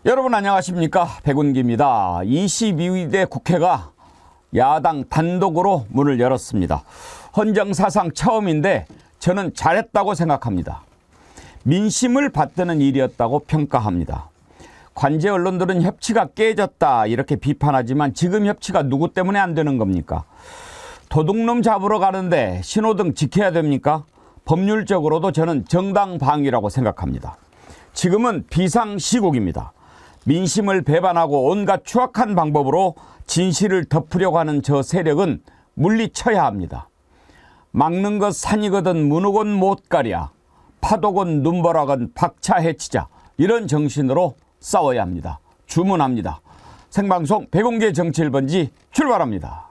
여러분 안녕하십니까, 백운기입니다. 22대 국회가 야당 단독으로 문을 열었습니다. 헌정사상 처음인데 저는 잘했다고 생각합니다. 민심을 받드는 일이었다고 평가합니다. 관제 언론들은 협치가 깨졌다 이렇게 비판하지만 지금 협치가 누구 때문에 안 되는 겁니까? 도둑놈 잡으러 가는데 신호등 지켜야 됩니까? 법률적으로도 저는 정당방위라고 생각합니다. 지금은 비상시국입니다. 민심을 배반하고 온갖 추악한 방법으로 진실을 덮으려고 하는 저 세력은 물리쳐야 합니다. 막는 것 산이거든 문우건 못 가랴, 파도건 눈보라건 박차 해치자, 이런 정신으로 싸워야 합니다. 주문합니다. 생방송 백운기 정치 1번지 출발합니다.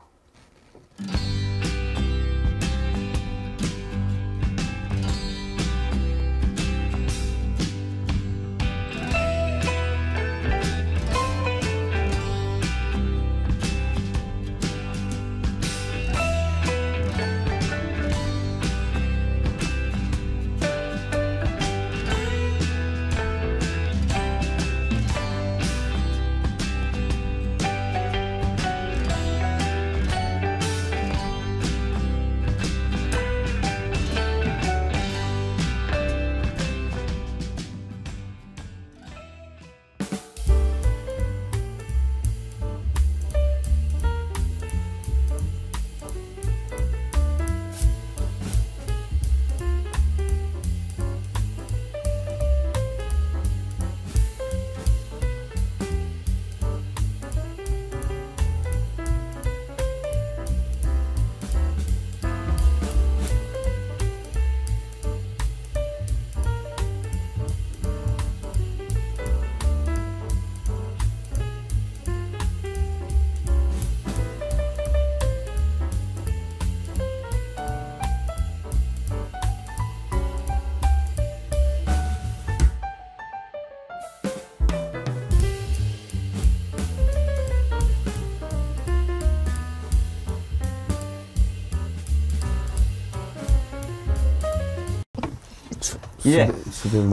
예,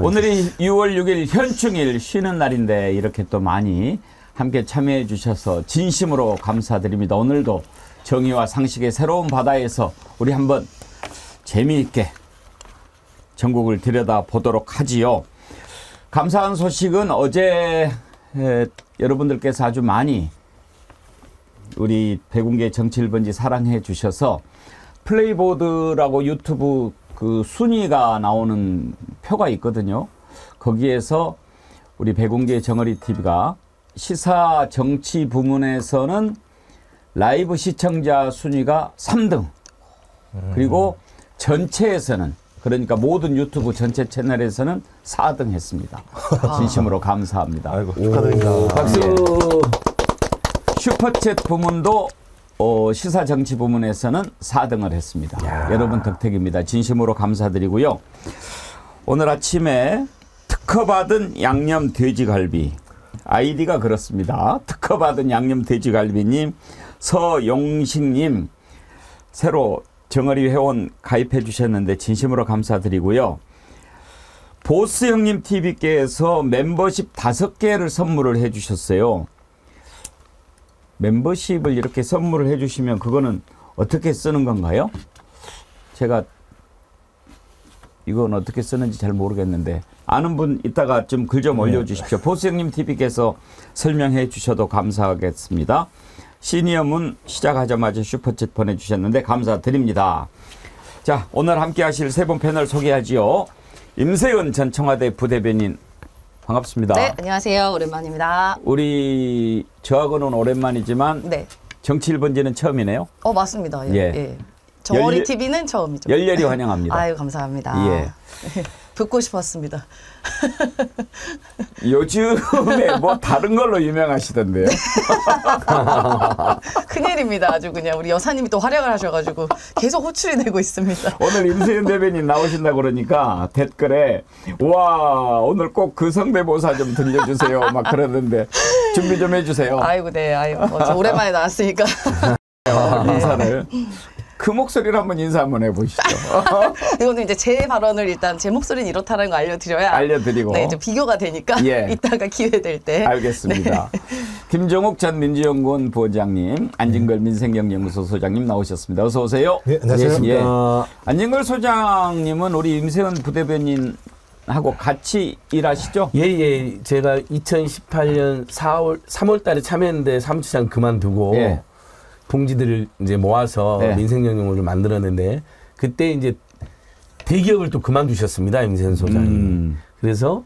오늘이 6월 6일 현충일 쉬는 날인데 이렇게 또 많이 함께 참여해 주셔서 진심으로 감사드립니다. 오늘도 정의와 상식의 새로운 바다에서 우리 한번 재미있게 전국을 들여다보도록 하지요. 감사한 소식은 어제 여러분들께서 아주 많이 우리 백운기 정치 1번지 사랑해 주셔서 플레이보드라고 유튜브 그 순위가 나오는 표가 있거든요. 거기에서 우리 백운기 정어리 TV가 시사 정치 부문에서는 라이브 시청자 순위가 3등. 그리고 전체에서는, 그러니까 모든 유튜브 전체 채널에서는 4등 했습니다. 진심으로 감사합니다. 아이고, 축하드립니다. 박수. 슈퍼챗 부문도 시사 정치 부문에서는 4등을 했습니다. 야. 여러분 덕택입니다. 진심으로 감사드리고요. 오늘 아침에 특허받은 양념 돼지갈비, 아이디가 그렇습니다. 특허받은 양념 돼지갈비님, 서용식님 새로 정어리 회원 가입해 주셨는데 진심으로 감사드리고요. 보스 형님 TV께서 멤버십 5개를 선물을 해 주셨어요. 멤버십을 이렇게 선물을 해주시면 그거는 어떻게 쓰는 건가요? 제가 이건 어떻게 쓰는지 잘 모르겠는데 아는 분 이따가 좀 글 좀 올려주십시오. 보스 형님 TV께서 설명해 주셔도 감사하겠습니다. 시니어문 시작하자마자 슈퍼챗 보내주셨는데 감사드립니다. 자, 오늘 함께 하실 세 분 패널 소개하지요. 임세은 전 청와대 부대변인 반갑습니다. 네, 안녕하세요. 오랜만입니다. 우리 저하고는 오랜만이지만 네. 정치 1번지는 처음이네요. 맞습니다. 예. 예. 예. 정어리 TV는 처음이죠. 열렬히 환영합니다. 아유, 감사합니다. 예. 듣고 싶었습니다. 요즘에 뭐 다른 걸로 유명하시던데요. 큰일입니다. 아주 그냥 우리 여사님이 또 활약을 하셔가지고 계속 호출이 되고 있습니다. 오늘 임세윤 대변인 나오신다고 그러니까 댓글에 와 오늘 꼭 그 성대모사 좀 들려주세요 막 그러는데 준비 좀 해주세요. 아이고 네. 아이고 저 오랜만에 나왔으니까. 인사를. 그 목소리로 한번 인사 한번 해보시죠. 이거는 이제 제 발언을 일단 제 목소리는 이렇다는 거 알려드려야 알려드리고. 네, 이제 비교가 되니까 예. 이따가 기회 될 때. 알겠습니다. 네. 김종욱 전 민주연구원 부원장님, 안진걸 민생경연구소 소장님 나오셨습니다. 어서 오세요. 네, 안녕하세요. 예. 안진걸 소장님은 우리 임세은 부대변인하고 같이 일하시죠? 예. 제가 2018년 3월 달에 참여했는데 사무처장 그만두고 예. 봉지들을 이제 모아서 네. 민생경영을 만들었는데 그때 이제 대기업을 또 그만두셨습니다. 임세은 소장이. 그래서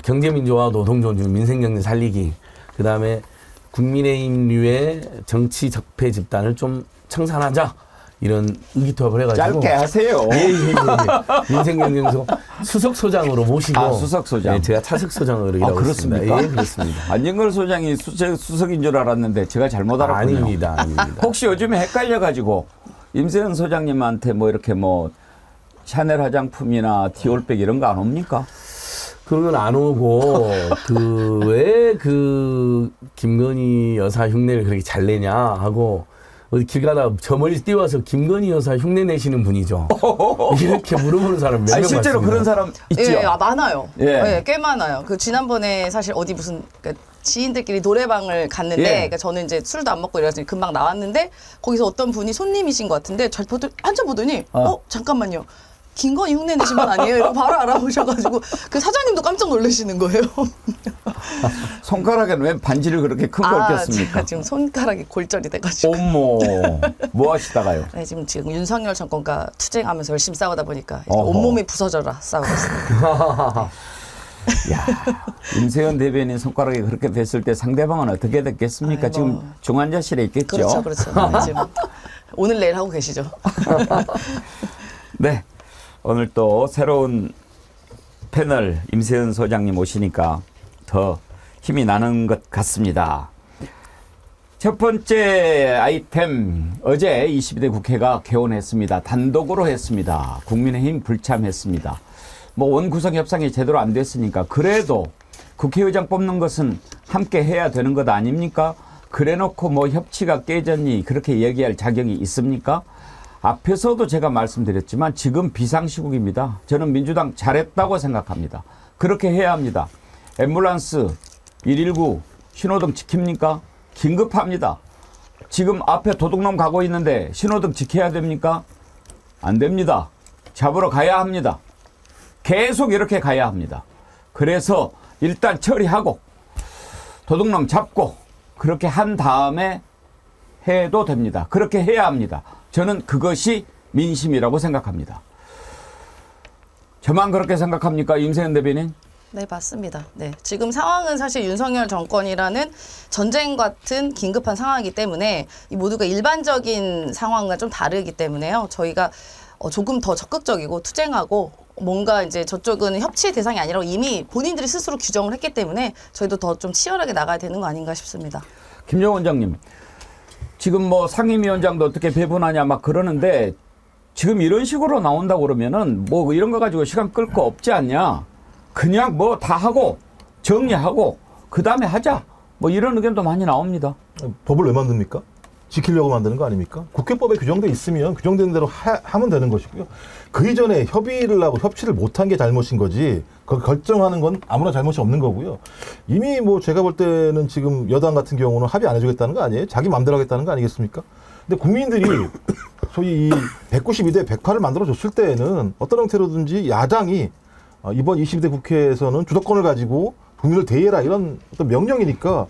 경제민주화 노동존중 민생경제 살리기 그다음에 국민의힘류의 정치 적폐 집단을 좀 청산하자 이런 의기투합을 해가지고 짧게 하세요. 예. 민생경제소 수석 소장으로 모시고 수석 소장. 네, 제가 차석 소장으로 일하고 그렇습니까? 있습니다. 예, 그렇습니다. 안진걸 소장이 수석인 줄 알았는데 제가 잘못 알았군요. 아닙니다. 혹시 요즘에 헷갈려가지고 임세은 소장님한테 뭐 이렇게 뭐 샤넬 화장품이나 디올백 이런 거 안 옵니까? 그런 건 안 오고 왜 김건희 여사 흉내를 그렇게 잘 내냐 하고 어디 길 가다가 저 멀리 뛰어와서 김건희 여사 흉내 내시는 분이죠. 이렇게 물어보는 사람 몇 명 봤습니다. 실제로 그런 사람 있죠? 예, 많아요. 예. 예, 꽤 많아요. 그 지난번에 사실 어디 무슨 지인들끼리 노래방을 갔는데 예. 그러니까 저는 이제 술도 안 먹고 이래서 금방 나왔는데 거기서 어떤 분이 손님이신 것 같은데 한참 보더니 잠깐만요. 김건희 흉내 내신 분 아니에요? 이러고 바로 알아보셔가지고 그 사장님도 깜짝 놀라시는 거예요. 손가락에는 왜 반지를 그렇게 큰 걸 꼈습니까? 제가 지금 손가락이 골절이 돼가지고. 어머, 뭐 하시다가요? 네, 지금 윤석열 정권과 투쟁하면서 열심히 싸우다 보니까 이제 어허. 온몸이 부서져라 싸우고 있습니다. 야, 임세현 대변인 손가락이 그렇게 됐을 때 상대방은 어떻게 됐겠습니까? 아이고. 지금 중환자실에 있겠죠? 그렇죠. 지금 오늘 내일 하고 계시죠. 네, 오늘 또 새로운 패널 임세은 소장님 오시니까 더 힘이 나는 것 같습니다. 첫 번째 아이템, 어제 22대 국회가 개원했습니다. 단독으로 했습니다. 국민의힘 불참했습니다. 뭐 원구성 협상이 제대로 안 됐으니까 그래도 국회의장 뽑는 것은 함께 해야 되는 것 아닙니까? 그래놓고 뭐 협치가 깨졌니 그렇게 얘기할 자격이 있습니까? 앞에서도 제가 말씀드렸지만 지금 비상시국입니다. 저는 민주당 잘했다고 생각합니다. 그렇게 해야 합니다. 앰뷸런스 119 신호등 지킵니까? 긴급합니다. 지금 앞에 도둑놈 가고 있는데 신호등 지켜야 됩니까? 안 됩니다. 잡으러 가야 합니다. 계속 이렇게 가야 합니다. 그래서 일단 처리하고 도둑놈 잡고 그렇게 한 다음에 해도 됩니다. 그렇게 해야 합니다. 저는 그것이 민심이라고 생각합니다. 저만 그렇게 생각합니까? 임세은 대변인? 네, 맞습니다. 네, 지금 상황은 사실 윤석열 정권이라는 전쟁 같은 긴급한 상황이기 때문에 이 모두가 일반적인 상황과 좀 다르기 때문에요. 저희가 조금 더 적극적이고 투쟁하고 뭔가 이제 저쪽은 협치 대상이 아니라고 이미 본인들이 스스로 규정을 했기 때문에 저희도 더 좀 치열하게 나가야 되는 거 아닌가 싶습니다. 김정은 원장님, 지금 뭐 상임위원장도 어떻게 배분하냐 막 그러는데 지금 이런 식으로 나온다고 그러면은 뭐 이런 거 가지고 시간 끌 거 없지 않냐. 그냥 뭐 다 하고 정리하고 그 다음에 하자. 뭐 이런 의견도 많이 나옵니다. 법을 왜 만듭니까? 지키려고 만드는 거 아닙니까? 국회법에 규정돼 있으면 규정된 대로 하면 되는 것이고요. 그 이전에 협의를 하고 협치를 못한 게 잘못인 거지 그걸 결정하는 건 아무나 잘못이 없는 거고요. 이미 뭐 제가 볼 때는 지금 여당 같은 경우는 합의 안 해주겠다는 거 아니에요? 자기 마음대로 하겠다는 거 아니겠습니까? 근데 국민들이 소위 이 192대 108을 만들어줬을 때에는 어떤 형태로든지 야당이 이번 22대 국회에서는 주도권을 가지고 국민을 대의해라 이런 어떤 명령이니까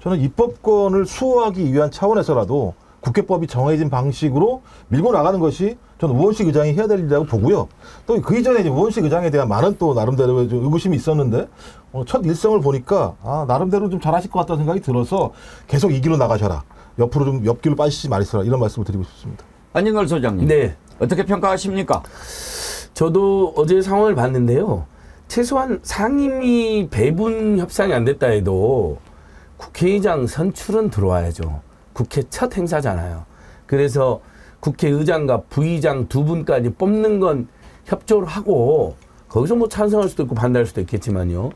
저는 입법권을 수호하기 위한 차원에서라도 국회법이 정해진 방식으로 밀고 나가는 것이 저는 우원식 의장이 해야 될 일이라고 보고요. 또 그 이전에 이제 우원식 의장에 대한 많은 또 나름대로 좀 의구심이 있었는데 첫 일성을 보니까 나름대로 좀 잘하실 것 같다는 생각이 들어서 계속 이 길로 나가셔라. 옆으로 좀 옆길로 빠지지 말으시라 이런 말씀을 드리고 싶습니다. 안진걸 소장님. 네. 어떻게 평가하십니까? 저도 어제 상황을 봤는데요. 최소한 상임위 배분 협상이 안 됐다 해도 국회의장 선출은 들어와야죠. 국회 첫 행사잖아요. 그래서 국회의장과 부의장 두 분까지 뽑는 건 협조를 하고 거기서 뭐 찬성할 수도 있고 반대할 수도 있겠지만요.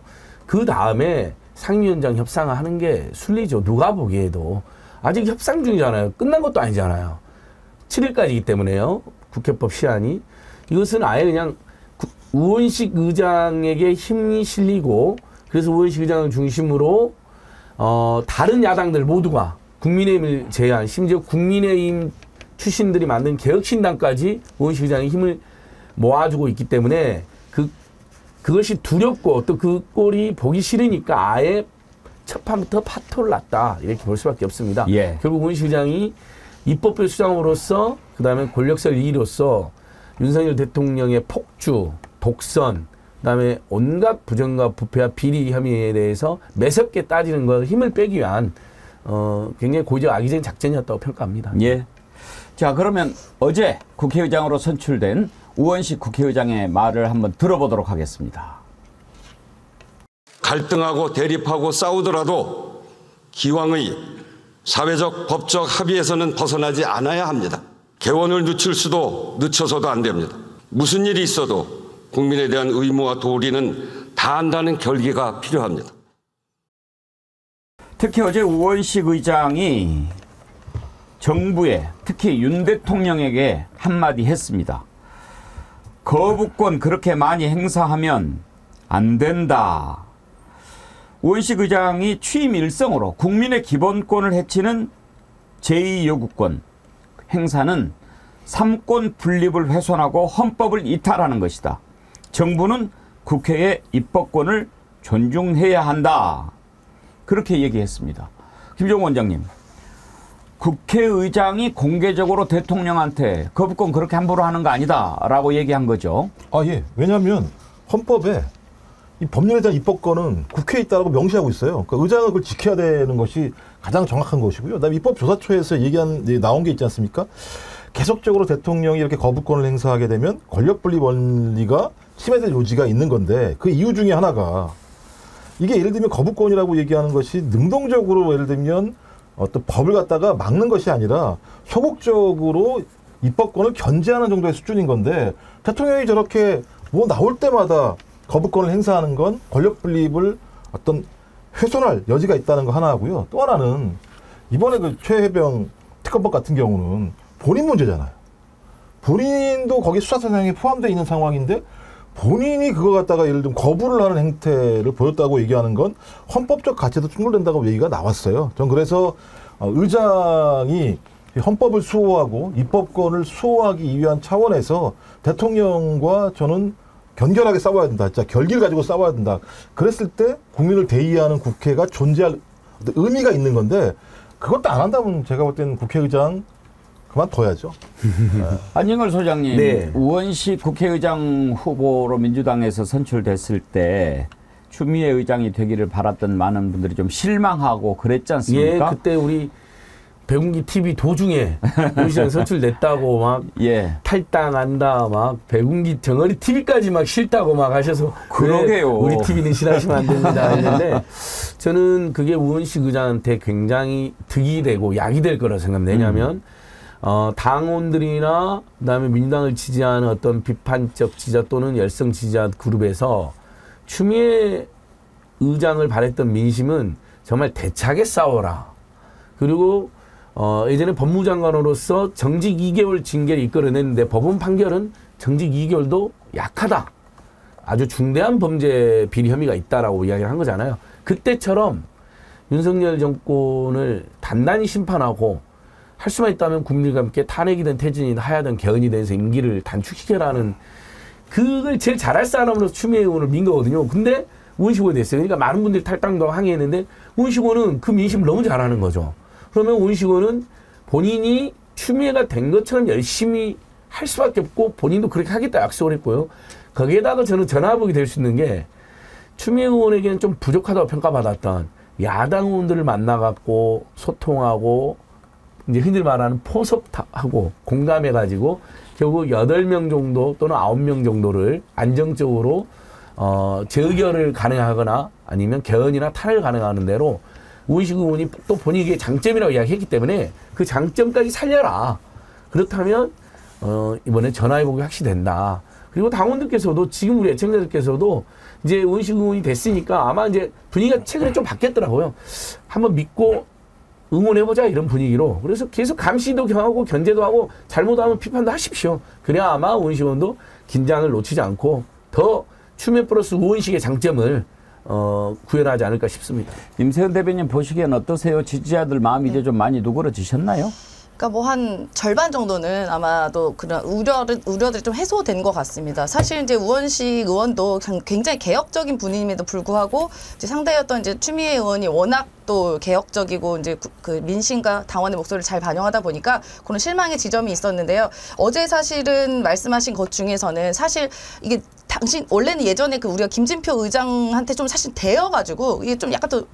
그 다음에 상임위원장 협상을 하는 게 순리죠. 누가 보기에도. 아직 협상 중이잖아요. 끝난 것도 아니잖아요. 7일까지이기 때문에요. 국회법 시한이. 이것은 아예 그냥 우원식 의장에게 힘이 실리고 그래서 우원식 의장을 중심으로 다른 야당들 모두가 국민의힘을 제외한 심지어 국민의힘 출신들이 만든 개혁신당까지 우원식 의장의 힘을 모아주고 있기 때문에 그것이 두렵고 또 그 꼴이 보기 싫으니까 아예 첫 판부터 파토를 놨다 이렇게 볼 수밖에 없습니다. 예. 결국 우원식 의장이 입법부 수장으로서 그다음에 권력설 2위로서 윤석열 대통령의 폭주, 독선, 그다음에 온갖 부정과 부패와 비리 혐의에 대해서 매섭게 따지는 것 힘을 빼기 위한 굉장히 고의적 악의적인 작전이었다고 평가합니다. 예. 자, 그러면 어제 국회의장으로 선출된 우원식 국회의장의 말을 한번 들어보도록 하겠습니다. 갈등하고 대립하고 싸우더라도 기왕의 사회적 법적 합의에서는 벗어나지 않아야 합니다. 개원을 늦춰서도 안 됩니다. 무슨 일이 있어도 국민에 대한 의무와 도리는 다한다는 결기가 필요합니다. 특히 어제 우원식 의장이 정부에 특히 윤 대통령에게 한마디 했습니다. 거부권 그렇게 많이 행사하면 안 된다. 우원식 의장이 취임 일성으로 국민의 기본권을 해치는 제2요구권 행사는 삼권 분립을 훼손하고 헌법을 이탈하는 것이다. 정부는 국회의 입법권을 존중해야 한다. 그렇게 얘기했습니다. 김종우 원장님, 국회의장이 공개적으로 대통령한테 거부권 그렇게 함부로 하는 거 아니다라고 얘기한 거죠. 아, 예. 왜냐하면 헌법에 이 법률에 대한 입법권은 국회에 있다고 명시하고 있어요. 그러니까 의장은 그걸 지켜야 되는 것이 가장 정확한 것이고요. 그다음에 입법조사처에서 나온 게 있지 않습니까? 계속적으로 대통령이 이렇게 거부권을 행사하게 되면 권력분립 원리가 침해될 요지가 있는 건데 그 이유 중에 하나가 이게 예를 들면 거부권이라고 얘기하는 것이 능동적으로 예를 들면 어떤 법을 갖다가 막는 것이 아니라 소극적으로 입법권을 견제하는 정도의 수준인 건데 대통령이 저렇게 뭐 나올 때마다 거부권을 행사하는 건 권력 분립을 어떤 훼손할 여지가 있다는 거 하나 하고요. 또 하나는 이번에 그 최혜병 특검법 같은 경우는 본인 문제잖아요. 본인도 거기 수사 대상에 포함되어 있는 상황인데 본인이 그거 갖다가 예를 들면 거부를 하는 행태를 보였다고 얘기하는 건 헌법적 가치도 충돌된다고 얘기가 나왔어요. 전 그래서 의장이 헌법을 수호하고 입법권을 수호하기 위한 차원에서 대통령과 저는 견결하게 싸워야 된다. 진짜 결기를 가지고 싸워야 된다. 그랬을 때 국민을 대의하는 국회가 존재할 의미가 있는 건데 그것도 안 한다면 제가 볼 때는 국회의장 그만둬야죠. 안영걸 소장님, 네. 우원식 국회의장 후보로 민주당에서 선출됐을 때 추미애 의장이 되기를 바랐던 많은 분들이 좀 실망하고 그랬지 않습니까? 예, 그때 우리 백운기 TV 도중에 우원식 선출됐다고 막 탈당한다 막 백운기 정어리 TV까지 막 싫다고 막 하셔서 그러게요. 우리 TV는 싫어하시면 안 됩니다 했는데 저는 그게 우원식 의장한테 굉장히 득이 되고 약이 될 거라고 생각합니다. 왜냐하면 당원들이나 그다음에 민주당을 지지하는 어떤 비판적 지지자 또는 열성 지지자 그룹에서 추미애 의장을 바랬던 민심은 정말 대차게 싸워라. 그리고 예전에 법무장관으로서 정직 2개월 징계를 이끌어냈는데 법원 판결은 정직 2개월도 약하다. 아주 중대한 범죄 비리 혐의가 있다라고 이야기를 한 거잖아요. 그때처럼 윤석열 정권을 단단히 심판하고 할 수만 있다면 국민과 함께 탄핵이든 퇴진이든 하야든 개헌이든 해서 임기를 단축시켜라는 그걸 제일 잘할 사람으로서 추미애 의원을 민 거거든요. 근데 우원식 의원이 됐어요. 그러니까 많은 분들이 탈당도 항의했는데 우원식 의원은 그 민심을 너무 잘하는 거죠. 그러면 우원식 의원은 본인이 추미애가 된 것처럼 열심히 할 수밖에 없고 본인도 그렇게 하겠다 약속을 했고요. 거기에다가 저는 전화복이 될 수 있는 게 추미애 의원에게는 좀 부족하다고 평가받았던 야당 의원들을 만나갖고 소통하고 이제 흔히 말하는 포섭하고 공감해가지고 결국 8명 정도 또는 9명 정도를 안정적으로 재의결을 가능하거나 아니면 개헌이나 탈을 가능하는 대로 우원식 의원이 또 본인에게 장점이라고 이야기했기 때문에 그 장점까지 살려라. 그렇다면 이번에 전화해보기 확실히 된다. 그리고 당원들께서도 지금 우리 애청자들께서도 이제 우원식 의원이 됐으니까 아마 이제 분위기가 최근에 좀 바뀌었더라고요. 한번 믿고 응원해보자 이런 분위기로 그래서 계속 감시도 하고 견제도 하고 잘못하면 비판도 하십시오. 그래야 아마 우원식원도 긴장을 놓치지 않고 더 추미애 플러스 우원식의 장점을 구현하지 않을까 싶습니다. 임세현 대변인 보시기엔 어떠세요? 지지자들 마음이 이제 좀 많이 누그러지셨나요? 그러니까 뭐 한 절반 정도는 아마도 그런 우려들이 좀 해소된 것 같습니다. 사실 이제 우원식 의원도 굉장히 개혁적인 분임에도 불구하고 이제 상대였던 이제 추미애 의원이 워낙 또 개혁적이고 이제 그 민심과 당원의 목소리를 잘 반영하다 보니까 그런 실망의 지점이 있었는데요. 어제 사실은 말씀하신 것 중에서는 사실 이게 원래는 예전에 그 우리가 김진표 의장한테 좀 사실 대여가지고 이게 좀 약간 또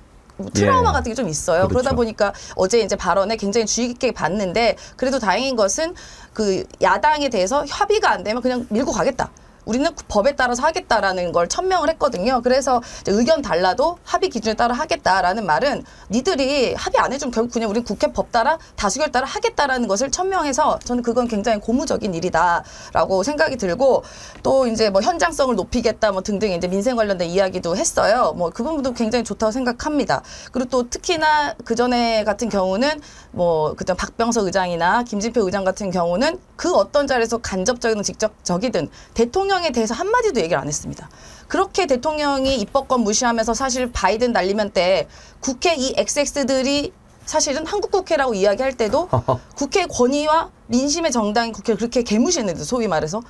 트라우마 같은 게 좀 있어요. 그렇죠. 그러다 보니까 어제 이제 발언에 굉장히 주의 깊게 봤는데 그래도 다행인 것은 그 야당에 대해서 합의가 안 되면 그냥 밀고 가겠다. 우리는 법에 따라서 하겠다라는 걸 천명을 했거든요. 그래서 이제 의견 달라도 합의 기준에 따라 하겠다라는 말은 니들이 합의 안 해주면 결국 그냥 우리는 국회 법 따라 다수결 따라 하겠다라는 것을 천명해서 저는 그건 굉장히 고무적인 일이다라고 생각이 들고 또 이제 뭐 현장성을 높이겠다 뭐 등등 이제 민생 관련된 이야기도 했어요. 뭐 그 부분도 굉장히 좋다고 생각합니다. 그리고 또 특히나 그 전에 같은 경우는 뭐 그때 박병석 의장이나 김진표 의장 같은 경우는 그 어떤 자리에서 간접적이든 직접적이든 대통령에 대해서 한마디도 얘기를 안 했습니다. 그렇게 대통령이 입법권 무시하면서 사실 바이든 날리면 때 국회 이 XX들이 사실은 한국 국회라고 이야기할 때도 국회 권위와 민심의 정당인 국회를 그렇게 개무시했는데 소위 말해서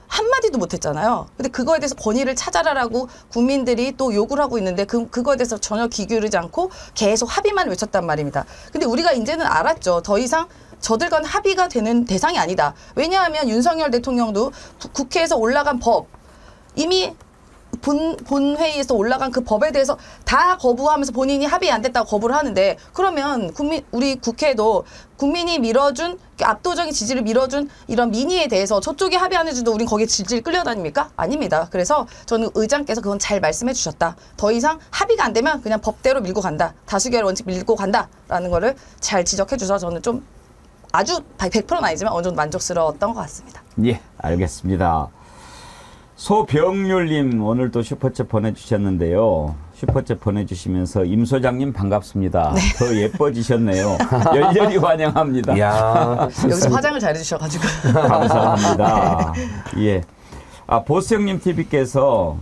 한마디도 못했잖아요. 근데 그거에 대해서 권위를 찾아라라고 국민들이 또 요구를 하고 있는데 그거에 대해서 전혀 귀 기울이지 않고 계속 합의만 외쳤단 말입니다. 근데 우리가 이제는 알았죠. 더 이상 저들과는 합의가 되는 대상이 아니다. 왜냐하면 윤석열 대통령도 국회에서 올라간 법 이미 본회의에서 올라간 그 법에 대해서 다 거부하면서 본인이 합의 안 됐다고 거부를 하는데 그러면 우리 국회도 국민이 밀어준 압도적인 지지를 밀어준 이런 민의에 대해서 저쪽이 합의 안 해줘도 우린 거기에 질질 끌려다닙니까? 아닙니다. 그래서 저는 의장께서 그건 잘 말씀해 주셨다. 더 이상 합의가 안 되면 그냥 법대로 밀고 간다. 다수결 원칙 밀고 간다라는 거를 잘 지적해 주셔서 저는 좀 아주 100%는 아니지만 어느 정도 만족스러웠던 것 같습니다. 예, 알겠습니다. 소병률님 오늘 또 슈퍼챗 보내주셨는데요. 슈퍼챗 보내주시면서 임 소장님 반갑습니다. 더 예뻐지셨네요. 열렬히 환영합니다. 야, 여기서 화장을 잘 해주셔가지고. 감사합니다. 예. 보스형님 TV께서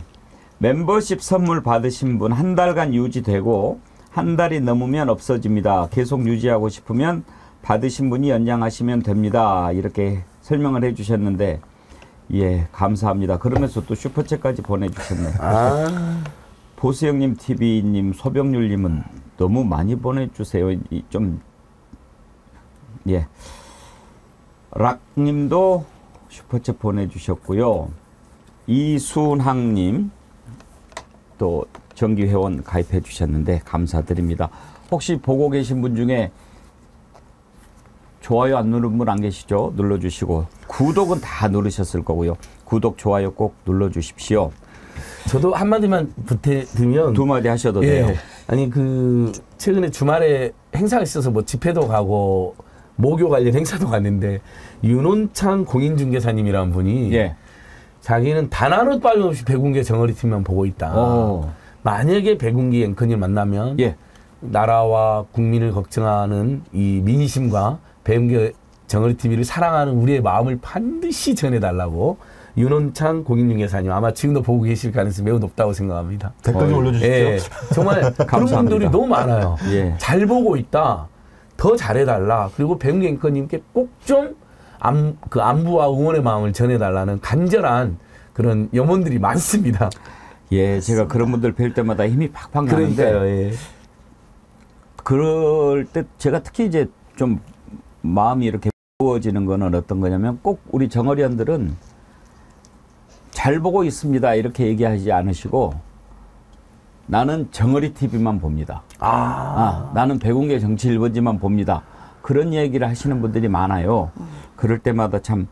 멤버십 선물 받으신 분 한 달간 유지되고 한 달이 넘으면 없어집니다. 계속 유지하고 싶으면 받으신 분이 연장하시면 됩니다. 이렇게 설명을 해주셨는데 예, 감사합니다. 그러면서 또 슈퍼챗까지 보내주셨네요. 보수형님, TV님, 소병률님은 너무 많이 보내주세요. 좀 예, 락님도 슈퍼챗 보내주셨고요. 이순항님 또 정기회원 가입해 주셨는데 감사드립니다. 혹시 보고 계신 분 중에 좋아요 안 누른 분 안 계시죠? 눌러주시고 구독은 다 누르셨을 거고요. 구독, 좋아요 꼭 눌러주십시오. 저도 한마디만 부탁드리면 두 마디 하셔도 돼요. 예. 아니 그 최근에 주말에 행사가 있어서 뭐 집회도 가고 모교 관련 행사도 갔는데 윤원창 공인중개사님이라는 분이 예. 자기는 단 하루 빠짐없이 백운기 정어리 팀만 보고 있다. 만약에 백운기 앵커님 만나면 예. 나라와 국민을 걱정하는 이 민심과 백운기 정어리 TV를 사랑하는 우리의 마음을 반드시 전해달라고 윤원창 공인중개사님 아마 지금도 보고 계실 가능성이 매우 높다고 생각합니다. 댓글 좀 올려주십시오. 예, 정말 그런 분들이 너무 많아요. 예. 잘 보고 있다. 더 잘해달라. 그리고 백운기 앵커님께 꼭 좀 그 안부와 응원의 마음을 전해달라는 간절한 그런 염원들이 많습니다. 예, 제가 그런 분들 뵐 때마다 힘이 팍팍 나는데 그러니까요. 예. 그럴 때 제가 특히 이제 좀 마음이 이렇게 무거워지는 거는 어떤 거냐면 꼭 우리 정어리원들은 잘 보고 있습니다 이렇게 얘기하지 않으시고 나는 정어리 TV만 봅니다. 나는 백운계 정치 1번지만 봅니다. 그런 얘기를 하시는 분들이 많아요. 그럴 때마다 참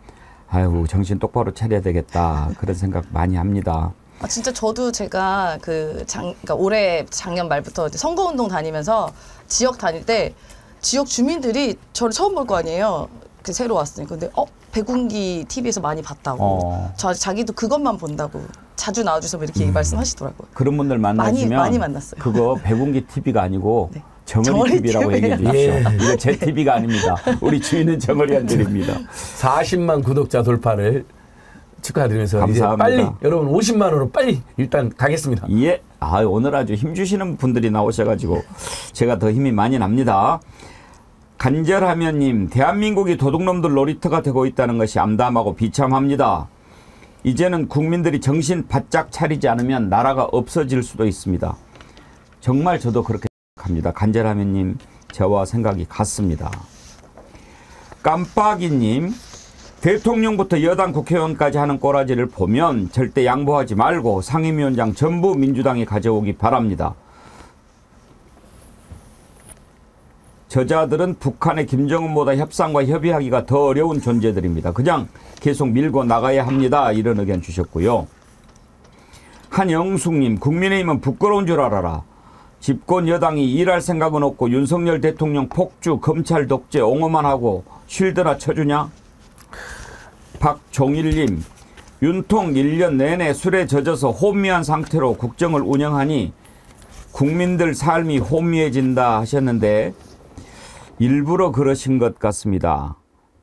아이고 정신 똑바로 차려야 되겠다 그런 생각 많이 합니다. 진짜 저도 제가 그러니까 올해 작년 말부터 이제 선거운동 다니면서 지역 다닐 때 지역 주민들이 저를 처음 볼 거 아니에요. 그 새로 왔으니까. 근데 백운기 TV에서 많이 봤다고. 자기도 그것만 본다고. 자주 나와주셔서 이렇게 말씀하시더라고요. 그런 분들 만나시면 많이 만났어요. 그거 백운기 TV가 아니고 네. 정어리 TV라고 얘기해 주십시오. 예. 이거 제 TV가 아닙니다. 우리 주인은 정어리 안드립니다. 40만 구독자 돌파를 축하드리면서 감사합니다. 이제 빨리 여러분 50만으로 빨리 일단 가겠습니다. 예. 오늘 아주 힘주시는 분들이 나오셔가지고 제가 더 힘이 많이 납니다. 간절하면님, 대한민국이 도둑놈들 놀이터가 되고 있다는 것이 암담하고 비참합니다. 이제는 국민들이 정신 바짝 차리지 않으면 나라가 없어질 수도 있습니다. 정말 저도 그렇게 생각합니다. 간절하면님, 저와 생각이 같습니다. 깜빡이님, 대통령부터 여당 국회의원까지 하는 꼬라지를 보면 절대 양보하지 말고 상임위원장 전부 민주당이 가져오기 바랍니다. 저자들은 북한의 김정은보다 협상과 협의하기가 더 어려운 존재들입니다. 그냥 계속 밀고 나가야 합니다. 이런 의견 주셨고요. 한영숙님, 국민의힘은 부끄러운 줄 알아라. 집권 여당이 일할 생각은 없고 윤석열 대통령 폭주, 검찰 독재 옹호만 하고 쉴드나 쳐주냐? 박종일님, 윤통 1년 내내 술에 젖어서 혼미한 상태로 국정을 운영하니 국민들 삶이 혼미해진다 하셨는데 일부러 그러신 것 같습니다.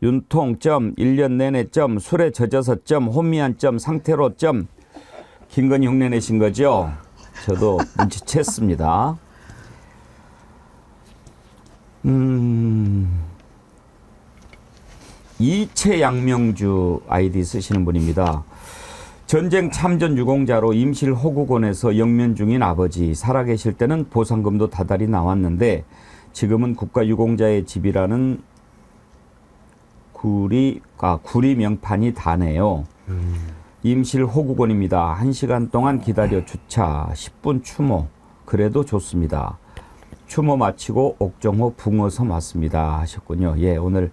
윤통 1년 내내 술에 젖어서 혼미한 상태로 김건희 흉내 내신 거죠? 저도 눈치챘습니다. 이채양명주 아이디 쓰시는 분입니다. 전쟁 참전 유공자로 임실 호국원에서 영면 중인 아버지, 살아계실 때는 보상금도 다달이 나왔는데 지금은 국가유공자의 집이라는 구리 명판이 다네요. 임실 호국원입니다. 1시간 동안 기다려 주차, 10분 추모. 그래도 좋습니다. 추모 마치고 옥정호 붕어섬 왔습니다 하셨군요. 예, 오늘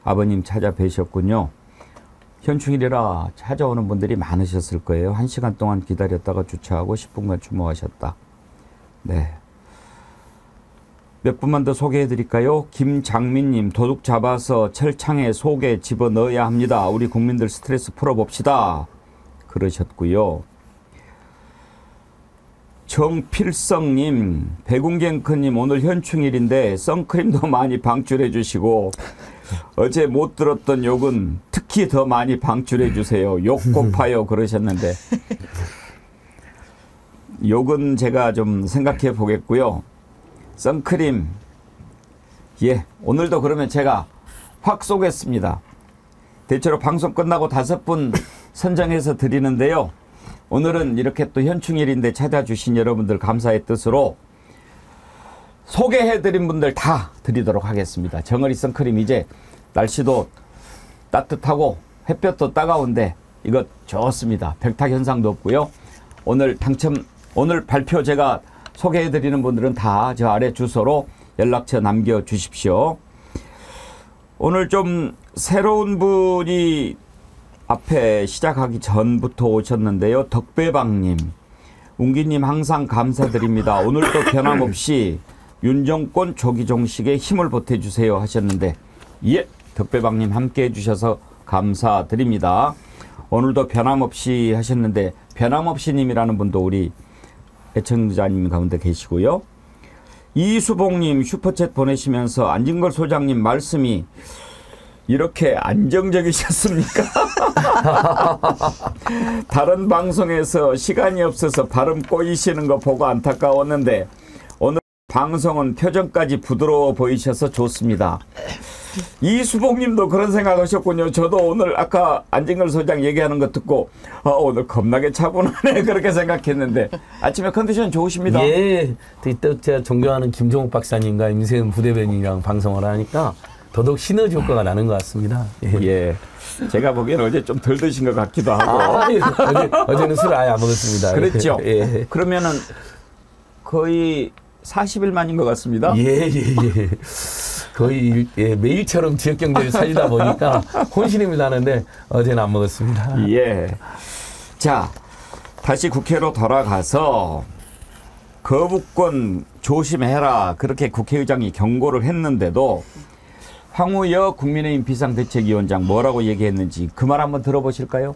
아버님 찾아뵈셨군요. 현충일이라 찾아오는 분들이 많으셨을 거예요. 1시간 동안 기다렸다가 주차하고 10분간 추모하셨다. 네. 몇 분만 더 소개해 드릴까요? 김장민님, 도둑 잡아서 철창에 속에 집어넣어야 합니다. 우리 국민들 스트레스 풀어봅시다. 그러셨고요. 정필성님, 백운갱크님, 오늘 현충일인데 선크림도 많이 방출해 주시고 어제 못 들었던 욕은 특히 더 많이 방출해 주세요. 욕 고파요 그러셨는데 욕은 제가 좀 생각해 보겠고요. 선크림, 예, 오늘도 그러면 제가 확 쏘겠습니다. 대체로 방송 끝나고 5분 선정해서 드리는데요. 오늘은 이렇게 또 현충일인데 찾아주신 여러분들 감사의 뜻으로 소개해드린 분들 다 드리도록 하겠습니다. 정어리 선크림, 이제 날씨도 따뜻하고 햇볕도 따가운데 이거 좋습니다. 백탁 현상도 없고요. 오늘 발표 제가 소개해드리는 분들은 다 저 아래 주소로 연락처 남겨주십시오. 오늘 좀 새로운 분이 앞에 시작하기 전부터 오셨는데요. 덕배방님, 웅기님 항상 감사드립니다. 오늘도 변함없이 윤정권 조기종식에 힘을 보태주세요 하셨는데, 예, 덕배방님 함께 해주셔서 감사드립니다. 오늘도 변함없이 하셨는데 변함없이님이라는 분도 우리 애청자님 가운데 계시고요. 이수봉님 슈퍼챗 보내시면서 안진걸 소장님 말씀이 이렇게 안정적이셨습니까? 다른 방송에서 시간이 없어서 발음 꼬이시는 거 보고 안타까웠는데 오늘 방송은 표정까지 부드러워 보이셔서 좋습니다. 이수봉님도 그런 생각하셨군요. 저도 오늘 아까 안진걸 소장 얘기하는 거 듣고 오늘 겁나게 차분하네 그렇게 생각했는데 아침에 컨디션 좋으십니다. 예, 이때 제가 존경하는 김종욱 박사님과 임세은 부대변인이랑 방송을 하니까 더더욱 시너지 효과가 나는 것 같습니다. 예. 예. 제가 보기에는 어제 좀 덜 드신 것 같기도 하고. 어제는 술을 아예 안 먹었습니다. 그렇죠. 예. 그러면은 거의 40일 만인 것 같습니다. 예. 거의 매일처럼 지역경제를 살리다 보니까 혼신임을 나는데 어제는 안 먹었습니다. 예. 자, 다시 국회로 돌아가서 거부권 조심해라 그렇게 국회의장이 경고를 했는데도 황우여 국민의힘 비상대책위원장 뭐라고 얘기했는지 그 말 한번 들어보실까요?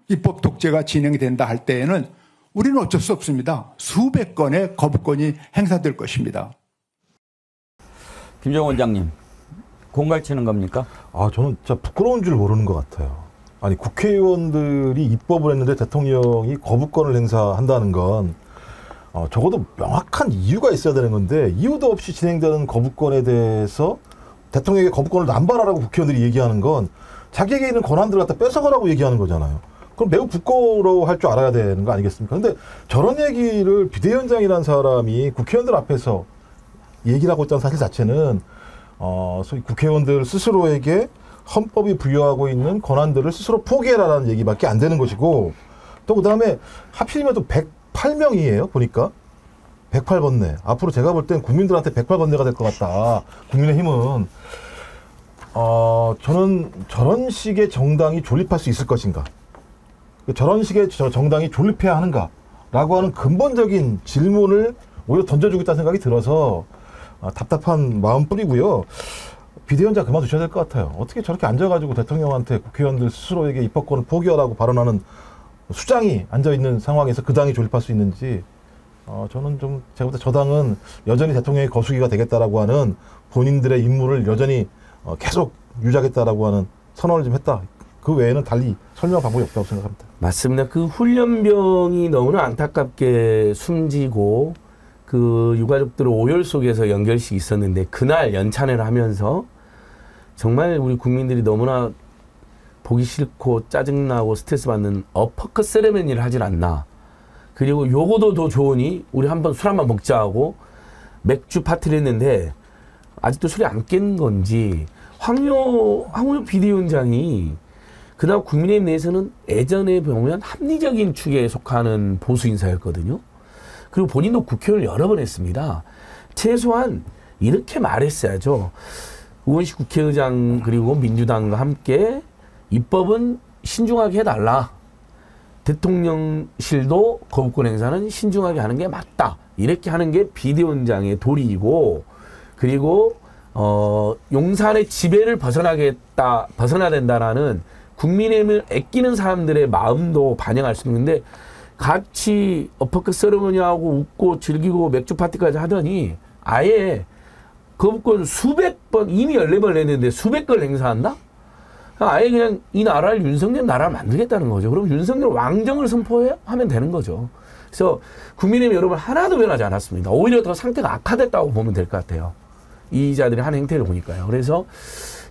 입법 독재가 진행이 된다 할 때에는 우리는 어쩔 수 없습니다. 수백 건의 거부권이 행사될 것입니다. 김정은 원장님, 공갈치는 겁니까? 저는 진짜 부끄러운 줄 모르는 것 같아요. 아니, 국회의원들이 입법을 했는데 대통령이 거부권을 행사한다는 건 적어도 명확한 이유가 있어야 되는 건데, 이유도 없이 진행되는 거부권에 대해서 대통령에게 거부권을 남발하라고 국회의원들이 얘기하는 건 자기에게 있는 권한들을 갖다 뺏어가라고 얘기하는 거잖아요. 그럼 매우 부끄러워할 줄 알아야 되는 거 아니겠습니까? 근데 저런 얘기를 비대위원장이라는 사람이 국회의원들 앞에서 얘기를 하고 있다는 사실 자체는 소위 국회의원들 스스로에게 헌법이 부여하고 있는 권한들을 스스로 포기해라라는 얘기밖에 안 되는 것이고, 또 그다음에 하필이면 또 108명이에요. 보니까 108번뇌. 앞으로 제가 볼 땐 국민들한테 108번뇌가 될 것 같다. 국민의힘은 저는 저런 식의 정당이 존립할 수 있을 것인가, 저런 식의 정당이 존립해야 하는가라고 하는 근본적인 질문을 오히려 던져주고 있다는 생각이 들어서 답답한 마음뿐이고요. 비대위원장 그만두셔야 될 것 같아요. 어떻게 저렇게 앉아가지고 대통령한테 국회의원들 스스로에게 입법권을 포기하라고 발언하는 수장이 앉아있는 상황에서 그 당이 존립할 수 있는지, 저는 좀 제가 볼 때 저 당은 여전히 대통령의 거수기가 되겠다라고 하는 본인들의 임무를 여전히 계속 유지하겠다라고 하는 선언을 좀 했다. 그 외에는 달리 설명 방법이 없다고 생각합니다. 맞습니다. 그 훈련병이 너무나 안타깝게 숨지고 그 유가족들의 오열 속에서 연결식이 있었는데, 그날 연찬회를 하면서 정말 우리 국민들이 너무나 보기 싫고 짜증나고 스트레스 받는 어퍼컷 세레머니를 하질 않나. 그리고 요거도 더 좋으니 우리 한번 술 한번 먹자 하고 맥주 파티를 했는데 아직도 술이 안 깬 건지, 황우여 비대위원장이 그다음 국민의힘 내에서는 예전에 보면 합리적인 축에 속하는 보수 인사였거든요. 그리고 본인도 국회의원을 여러 번 했습니다. 최소한 이렇게 말했어야죠. 우원식 국회의장 그리고 민주당과 함께 입법은 신중하게 해달라. 대통령실도 거부권 행사는 신중하게 하는 게 맞다. 이렇게 하는 게 비대위원장의 도리이고, 그리고 용산의 지배를 벗어나야 된다라는 국민의힘을 아끼는 사람들의 마음도 반영할 수 있는데, 같이 어퍼컷 세레머니하고 웃고 즐기고 맥주 파티까지 하더니 아예 거부권 수백 번, 이미 14번 했는데 수백 걸 행사한다? 아예 그냥 이 나라를 윤석열 나라를 만들겠다는 거죠. 그럼 윤석열 왕정을 선포하면 되는 거죠. 그래서 국민의힘 여러분 하나도 변하지 않았습니다. 오히려 더 상태가 악화됐다고 보면 될 것 같아요. 이 자들이 하는 행태를 보니까요. 그래서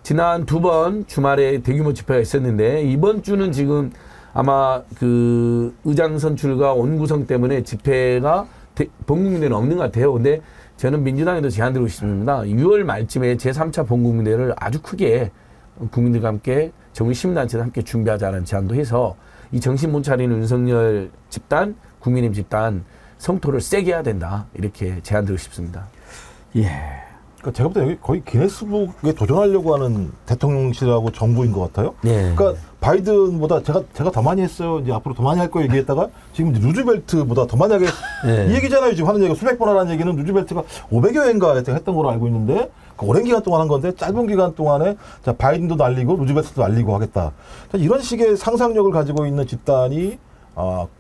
지난 2번 주말에 대규모 집회가 있었는데, 이번 주는 지금 아마 그 의장 선출과 원구성 때문에 집회가 본국민대회는 없는 것 같아요. 근데 저는 민주당에도 제안 드리고 싶습니다. 6월 말쯤에 제3차 본국민대회를 아주 크게 국민들과 함께 정의시민단체도 함께 준비하자는 제안도 해서 이 정신 못 차리는 윤석열 집단, 국민의힘 집단 성토를 세게 해야 된다. 이렇게 제안 드리고 싶습니다. 예. 그러니까 제가 볼 때 여기 거의 기네스북에 도전하려고 하는 대통령실하고 정부인 것 같아요. 네. 그러니까 바이든보다 제가 더 많이 했어요. 이제 앞으로 더 많이 할 거 얘기했다가 지금 루즈벨트보다 더 많이 하게 이 얘기잖아요. 지금 하는 얘기가 수백 번 하라는 얘기는 루즈벨트가 500여 회인가 했던 걸로 알고 있는데, 그 오랜 기간 동안 한 건데 짧은 기간 동안에 자 바이든도 날리고 루즈벨트도 날리고 하겠다. 자, 이런 식의 상상력을 가지고 있는 집단이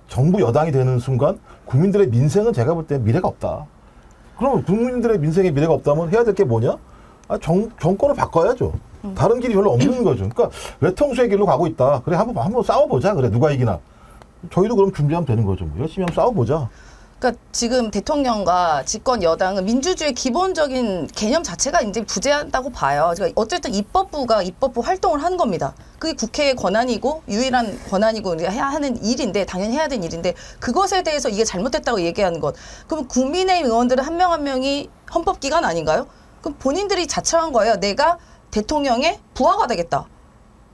정부 여당이 되는 순간 국민들의 민생은 제가 볼 때 미래가 없다. 그럼 국민들의 민생에 미래가 없다면 해야 될 게 뭐냐? 정권을 바꿔야죠. 다른 길이 별로 없는 거죠. 그러니까 외통수의 길로 가고 있다. 그래 한번 싸워보자. 그래 누가 이기나. 저희도 그럼 준비하면 되는 거죠. 열심히 한번 싸워보자. 그러니까 지금 대통령과 집권 여당은 민주주의 기본적인 개념 자체가 이제 부재한다고 봐요. 그러니까 어쨌든 입법부 활동을 하는 겁니다. 그게 국회의 권한이고 유일한 권한이고 우리가 해야 하는 일인데, 당연히 해야 되는 일인데, 그것에 대해서 이게 잘못됐다고 얘기하는 것. 그럼 국민의힘 의원들은 한 명 한 명이 헌법기관 아닌가요? 그럼 본인들이 자처한 거예요. 내가 대통령의 부하가 되겠다.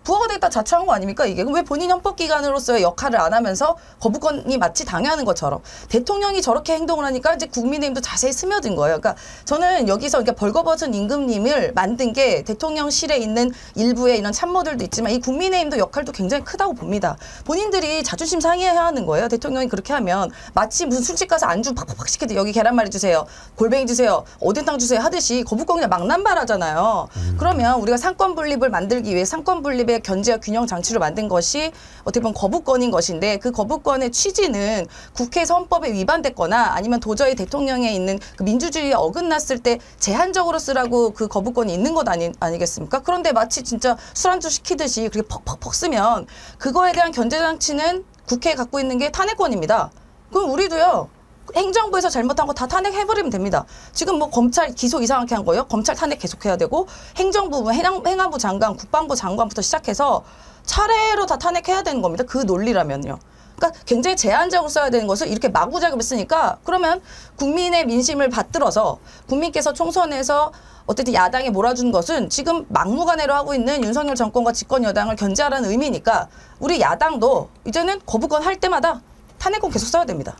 부하가 되겠다 자처한 거 아닙니까 이게? 그럼 왜 본인 헌법기관으로서의 역할을 안 하면서 거부권이 마치 당연한 것처럼 대통령이 저렇게 행동을 하니까 이제 국민의힘도 자세히 스며든 거예요. 그러니까 저는 여기서 그러니까 벌거벗은 임금님을 만든 게 대통령실에 있는 일부의 이런 참모들도 있지만 이 국민의힘도 역할도 굉장히 크다고 봅니다. 본인들이 자존심 상해야 하는 거예요. 대통령이 그렇게 하면 마치 무슨 술집 가서 안주 팍팍팍 시키듯 여기 계란말이 주세요, 골뱅이 주세요, 오뎅탕 주세요 하듯이 거부권 그냥 막 남발하잖아요. 그러면 우리가 상권 분립을 만들기 위해 상권 분립의 헌법의 견제와 균형 장치로 만든 것이 어떻게 보면 거부권인 것인데 그 거부권의 취지는 국회에서 헌법에 위반됐거나 아니면 도저히 대통령에 있는 그 민주주의에 어긋났을 때 제한적으로 쓰라고 그 거부권이 있는 것 아니겠습니까? 그런데 마치 진짜 술안주 시키듯이 그렇게 퍽퍽퍽 쓰면 그거에 대한 견제 장치는 국회에 갖고 있는 게 탄핵권입니다. 그럼 우리도요. 행정부에서 잘못한 거 다 탄핵해버리면 됩니다. 지금 뭐 검찰 기소 이상하게 한 거예요. 검찰 탄핵 계속해야 되고 행정부, 행안부 장관, 국방부 장관부터 시작해서 차례로 다 탄핵해야 되는 겁니다. 그 논리라면요. 그러니까 굉장히 제한적으로 써야 되는 것을 이렇게 마구잡이로 쓰니까 그러면 국민의 민심을 받들어서 국민께서 총선에서 어쨌든 야당에 몰아준 것은 지금 막무가내로 하고 있는 윤석열 정권과 집권 여당을 견제하라는 의미니까 우리 야당도 이제는 거부권 할 때마다 탄핵권 계속 써야 됩니다.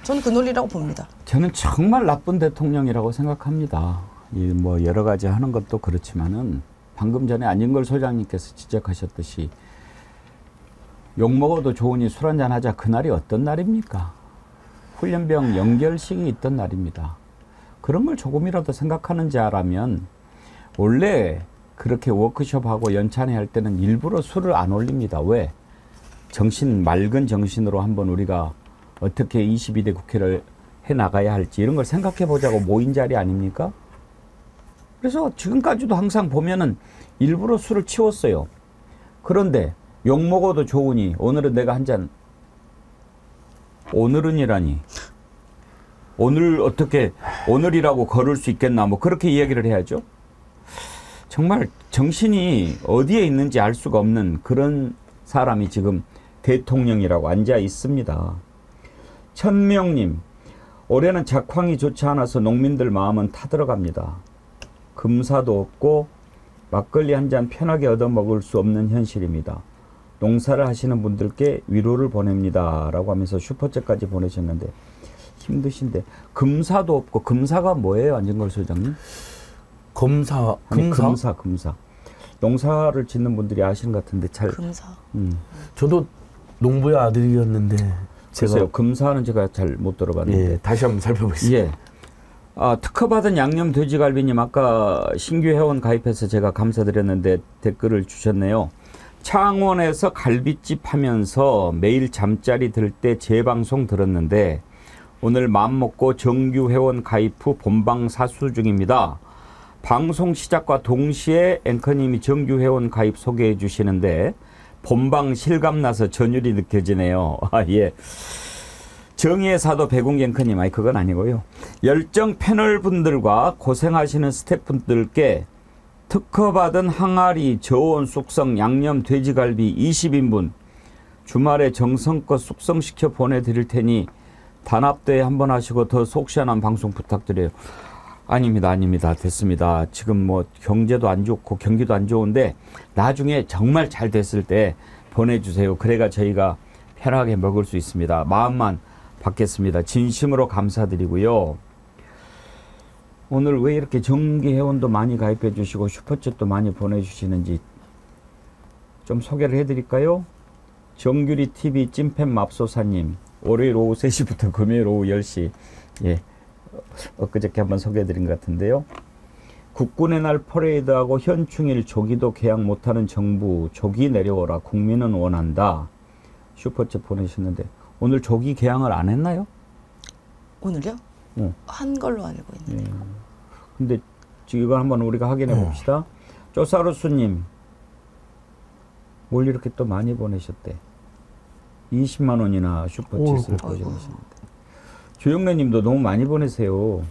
저는 그 논리라고 봅니다. 저는 정말 나쁜 대통령이라고 생각합니다. 뭐 여러 가지 하는 것도 그렇지만은 방금 전에 안진걸 소장님께서 지적하셨듯이 욕 먹어도 좋으니 술 한잔 하자. 그날이 어떤 날입니까? 훈련병 연결식이 있던 날입니다. 그런 걸 조금이라도 생각하는 자라면 원래 그렇게 워크숍하고 연찬회 할 때는 일부러 술을 안 올립니다. 왜? 맑은 정신으로 한번 우리가 어떻게 22대 국회를 해나가야 할지 이런 걸 생각해 보자고 모인 자리 아닙니까? 그래서 지금까지도 항상 보면은 일부러 술을 치웠어요. 그런데 욕 먹어도 좋으니 오늘은 내가 한 잔. 오늘은이라니. 오늘 어떻게 오늘이라고 걸을 수 있겠나 뭐 그렇게 이야기를 해야죠. 정말 정신이 어디에 있는지 알 수가 없는 그런 사람이 지금 대통령이라고 앉아 있습니다. 천명님, 올해는 작황이 좋지 않아서 농민들 마음은 타들어갑니다. 금사도 없고 막걸리 한 잔 편하게 얻어먹을 수 없는 현실입니다. 농사를 하시는 분들께 위로를 보냅니다. 라고 하면서 슈퍼챗까지 보내셨는데 힘드신데 금사도 없고 금사가 뭐예요? 안진걸 소장님? 금사. 농사를 짓는 분들이 아시는 것 같은데 잘. 금사. 저도 농부의 아들이었는데 글쎄요. 금사는 제가 잘 못 들어봤는데. 예, 다시 한번 살펴보겠습니다. 예. 특허받은 양념 돼지갈비님 아까 신규 회원 가입해서 제가 감사드렸는데 댓글을 주셨네요. 창원에서 갈비집 하면서 매일 잠자리 들 때 재방송 들었는데 오늘 마음먹고 정규 회원 가입 후 본방 사수 중입니다. 방송 시작과 동시에 앵커님이 정규 회원 가입 소개해 주시는데 본방 실감나서 전율이 느껴지네요. 예. 정의의 사도 백운기 앵커님, 그건 아니고요. 열정 패널 분들과 고생하시는 스태프분들께 특허받은 항아리, 저온, 숙성, 양념, 돼지갈비 20인분 주말에 정성껏 숙성시켜 보내드릴 테니 단합대회 한번 하시고 더 속 시원한 방송 부탁드려요. 아닙니다. 됐습니다. 지금 뭐 경제도 안 좋고 경기도 안 좋은데 나중에 정말 잘 됐을 때 보내주세요. 그래가 저희가 편하게 먹을 수 있습니다. 마음만 받겠습니다. 진심으로 감사드리고요. 오늘 왜 이렇게 정기 회원도 많이 가입해 주시고 슈퍼챗도 많이 보내주시는지 좀 소개를 해드릴까요? 정규리 TV 찐팬 맙소사님, 월요일 오후 3시부터 금요일 오후 10시. 예. 엊그저께 한번 소개해드린 것 같은데요. 국군의 날 퍼레이드하고 현충일 조기도 개항 못하는 정부, 조기 내려오라 국민은 원한다. 슈퍼챗 보내셨는데 오늘 조기 개항을 안 했나요? 오늘요? 한 걸로 알고 있는데요. 근데 지금 이거 한번 우리가 확인해 봅시다. 쪼사루스님, 뭘 이렇게 또 많이 보내셨대. 20만 원이나 슈퍼챗을 보내셨는데. 조영래님도 너무 많이 보내세요.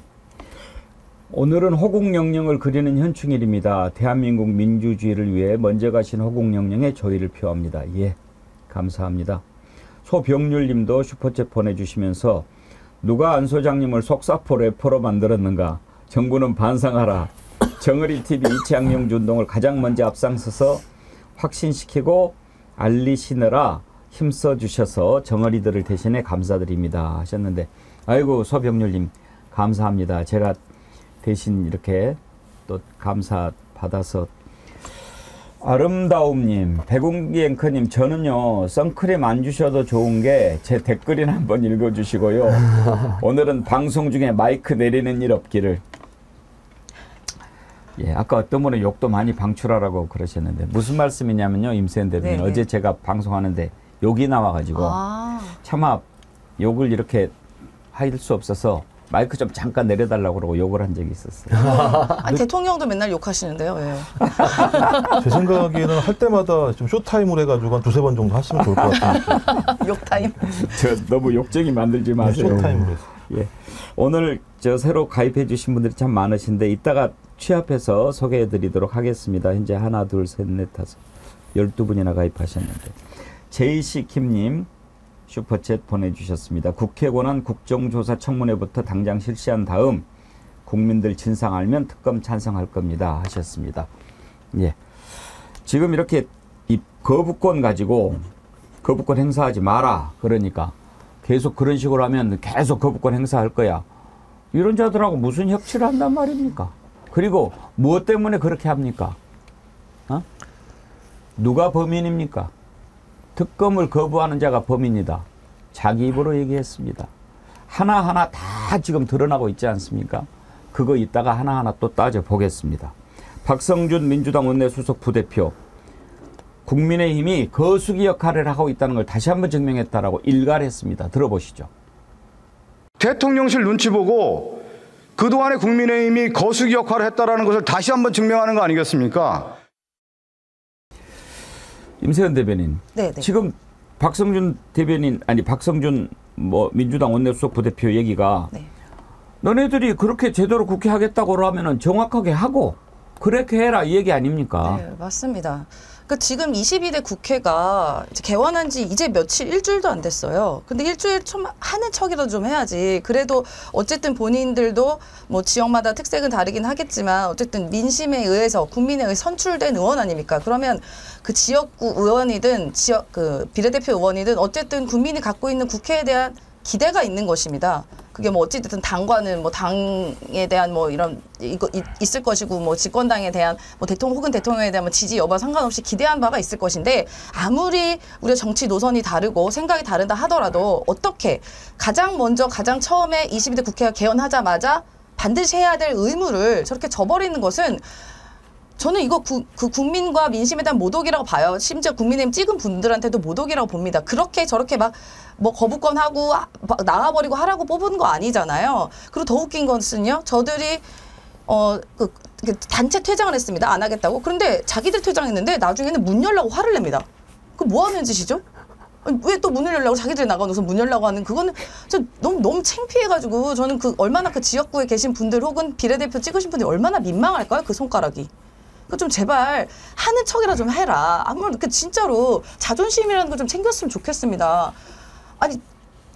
오늘은 호국영령을 그리는 현충일입니다. 대한민국 민주주의를 위해 먼저 가신 호국영령에 조의를 표합니다. 예, 감사합니다. 소병률님도 슈퍼챗 보내주시면서 누가 안 소장님을 속사포 래퍼로 만들었는가? 정부는 반성하라. 정의리TV 이치양용주 운동을 가장 먼저 앞장서서 확신시키고 알리시느라 힘써주셔서 정의리들을 대신해 감사드립니다 하셨는데 아이고 소병률님 감사합니다. 제가 대신 이렇게 또 감사 받아서. 아름다움님, 백운기 앵커님, 저는요 선크림 안 주셔도 좋은 게 제 댓글이나 한번 읽어주시고요. 오늘은 방송 중에 마이크 내리는 일 없기를. 예, 아까 어떤 분은 욕도 많이 방출하라고 그러셨는데 무슨 말씀이냐면요, 임세현 대변인. 네네. 어제 제가 방송하는데 욕이 나와가지고 아, 차마 욕을 이렇게 할 수 없어서 마이크 좀 잠깐 내려달라고 그러고 욕을 한 적이 있었어요. 아니, 대통령도 맨날 욕하시는데요. 예. 제 생각에는 할 때마다 좀 쇼타임을 해가지고 한 두세 번 정도 하시면 좋을 것 같아요. 욕 타임. 저 너무 욕쟁이 만들지 마세요. 쇼타임으로 해서. 예. 오늘 저 새로 가입해 주신 분들이 참 많으신데 이따가 취합해서 소개해 드리도록 하겠습니다. 현재 하나, 둘, 셋, 넷, 다섯 12분이나 가입하셨는데. 제이씨 킴님 슈퍼챗 보내주셨습니다. 국회 권한 국정조사 청문회부터 당장 실시한 다음 국민들 진상 알면 특검 찬성할 겁니다 하셨습니다. 예. 지금 이렇게 이 거부권 가지고 거부권 행사하지 마라 그러니까 계속 그런 식으로 하면 계속 거부권 행사할 거야. 이런 자들하고 무슨 협치를 한단 말입니까? 그리고 무엇 때문에 그렇게 합니까? 어? 누가 범인입니까? 특검을 거부하는 자가 범인이다. 자기 입으로 얘기했습니다. 하나하나 다 지금 드러나고 있지 않습니까? 그거 이따가 하나하나 또 따져보겠습니다. 박성준 민주당 원내수석 부대표. 국민의힘이 거수기 역할을 하고 있다는 걸 다시 한번 증명했다라고 일갈했습니다. 들어보시죠. 대통령실 눈치 보고 그동안에 국민의힘이 거수기 역할을 했다라는 것을 다시 한번 증명하는 거 아니겠습니까? 임세현 대변인. 네네. 지금 박성준 대변인 아니 박성준 뭐 민주당 원내수석 부대표 얘기가 네. 너네들이 그렇게 제대로 국회 하겠다고 하면은 정확하게 하고 그렇게 해라 이 얘기 아닙니까? 네, 맞습니다. 그러니까 지금 22대 국회가 이제 개원한 지 이제 며칠 일주일도 안 됐어요. 근데 일주일 좀 하는 척이라도 좀 해야지. 그래도 어쨌든 본인들도 뭐 지역마다 특색은 다르긴 하겠지만 어쨌든 민심에 의해서 국민에 의해 선출된 의원 아닙니까? 그러면 그 지역구 의원이든 지역 그 비례대표 의원이든 어쨌든 국민이 갖고 있는 국회에 대한 기대가 있는 것입니다. 그게 뭐 어찌됐든 당과는 뭐 당에 대한 뭐 이런 이거 있을 것이고 뭐 집권당에 대한 뭐 대통령 혹은 대통령에 대한 뭐 지지 여부와 상관없이 기대한 바가 있을 것인데 아무리 우리의 정치 노선이 다르고 생각이 다르다 하더라도 어떻게 가장 먼저 가장 처음에 22대 국회가 개헌하자마자 반드시 해야 될 의무를 저렇게 저버리는 것은 저는 이거 그 국민과 민심에 대한 모독이라고 봐요. 심지어 국민의힘 찍은 분들한테도 모독이라고 봅니다. 그렇게 저렇게 막 뭐 거부권하고 나가버리고 하라고 뽑은 거 아니잖아요. 그리고 더 웃긴 것은요. 저들이 단체 퇴장을 했습니다. 안 하겠다고. 그런데 자기들 퇴장했는데 나중에는 문 열라고 화를 냅니다. 그 뭐 하는 짓이죠? 왜 또 문을 열라고 자기들이 나가서 문 열라고 하는 그거는 저 너무 창피해가지고 저는 그 얼마나 그 지역구에 계신 분들 혹은 비례대표 찍으신 분들이 얼마나 민망할까요? 그 손가락이. 그 좀 제발 하는 척이라 좀 해라. 아무래도 그 진짜로 자존심이라는 걸 좀 챙겼으면 좋겠습니다. 아니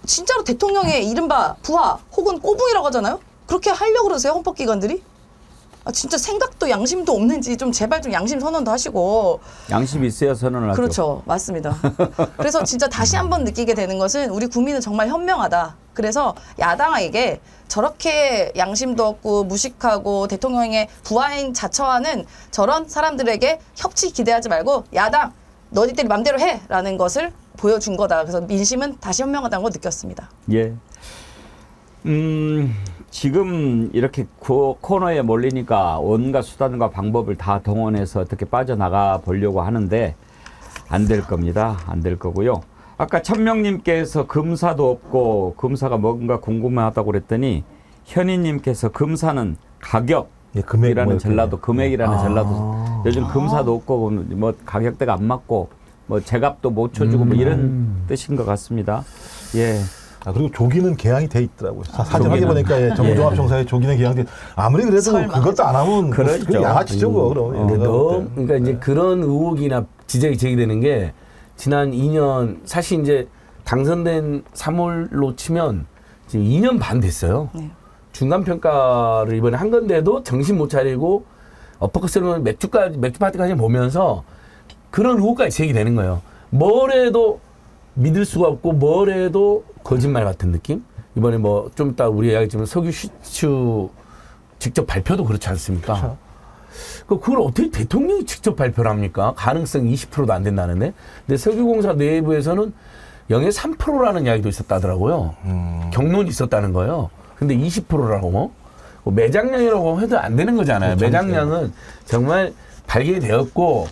진짜로 대통령의 이른바 부하 혹은 꼬붕이라고 하잖아요. 그렇게 하려고 그러세요 헌법기관들이? 아 진짜 생각도 양심도 없는지 좀 제발 좀 양심 선언도 하시고. 양심 있어야 선언을 하죠. 그렇죠. 맞습니다. 그래서 진짜 다시 한번 느끼게 되는 것은 우리 국민은 정말 현명하다. 그래서 야당에게 저렇게 양심도 없고 무식하고 대통령의 부하인 자처하는 저런 사람들에게 협치 기대하지 말고 야당 너희들이 맘대로 해라는 것을 보여준 거다. 그래서 민심은 다시 현명하다는 걸 느꼈습니다. 예. 지금 이렇게 코너에 몰리니까 온갖 수단과 방법을 다 동원해서 어떻게 빠져나가 보려고 하는데 안 될 겁니다. 안 될 거고요. 아까 천명님께서 금사도 없고 금사가 뭔가 궁금하다고 그랬더니 현희님께서 금사는 가격이라는 전라도 금액이라는 전라도 요즘 금사도 없고 뭐 가격대가 안 맞고 뭐 제값도 못 쳐주고 뭐 이런 뜻인 것 같습니다. 예. 아, 그리고 조기는 개항이 돼 있더라고요. 사진 확인해보니까 예, 정부종합청사에 조기는 개항돼. 아무리 그래도 설마. 그것도 안 하면 그렇죠. 양아치죠, 그럼. 그러니까 이제 그런 의혹이나 지적이 제기되는 게 지난 2년 사실 이제 당선된 3월로 치면 지금 2년 반 됐어요. 네. 중간 평가를 이번에 한 건데도 정신 못 차리고 엎어컷으로 맥주 파티까지 보면서 그런 의혹까지 제기되는 거예요. 뭘 해도 믿을 수가 없고 뭘 해도 거짓말 같은 느낌? 이번에 뭐 좀 이따 우리 이야기했지만 석유 슈 직접 발표도 그렇지 않습니까? 그렇죠. 그걸 어떻게 대통령이 직접 발표를 합니까? 가능성 20%도 안 된다는데. 근데 석유공사 내부에서는 영에 3%라는 이야기도 있었다더라고요. 경론이 있었다는 거예요. 근데 20%라고 뭐 매장량이라고 해도 안 되는 거잖아요. 매장량은 정말 발견되었고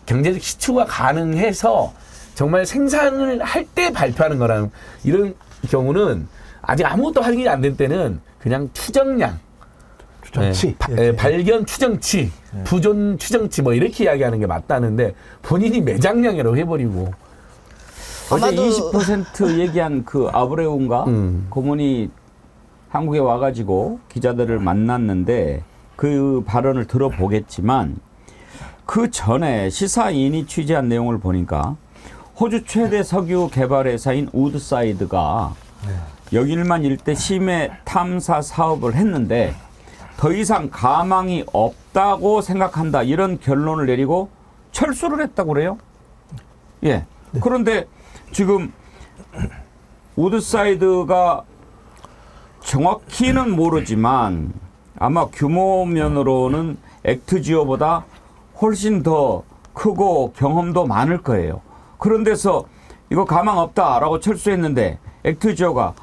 경제적 시추가 가능해서 정말 생산을 할 때 발표하는 거라는 이런 경우는 아직 아무것도 확인이 안 된 때는 그냥 추정량, 추정치, 발견 추정치, 부존 추정치 뭐 이렇게 이야기하는 게 맞다는데 본인이 매장량이라고 해버리고 어제 20% 얘기한 그 아브레우인가 고문이 한국에 와가지고 기자들을 만났는데 그 발언을 들어보겠지만 그 전에 시사인이 취재한 내용을 보니까 호주 최대 석유 개발 회사인 우드사이드가 여길만 일대 심해 탐사 사업을 했는데 더 이상 가망이 없다고 생각한다 이런 결론을 내리고 철수를 했다고 그래요. 예. 그런데 지금 우드사이드가 정확히는 모르지만 아마 규모면으로는 액트지오보다 훨씬 더 크고 경험도 많을 거예요. 그런 데서 이거 가망 없다라고 철수했는데 액트지오가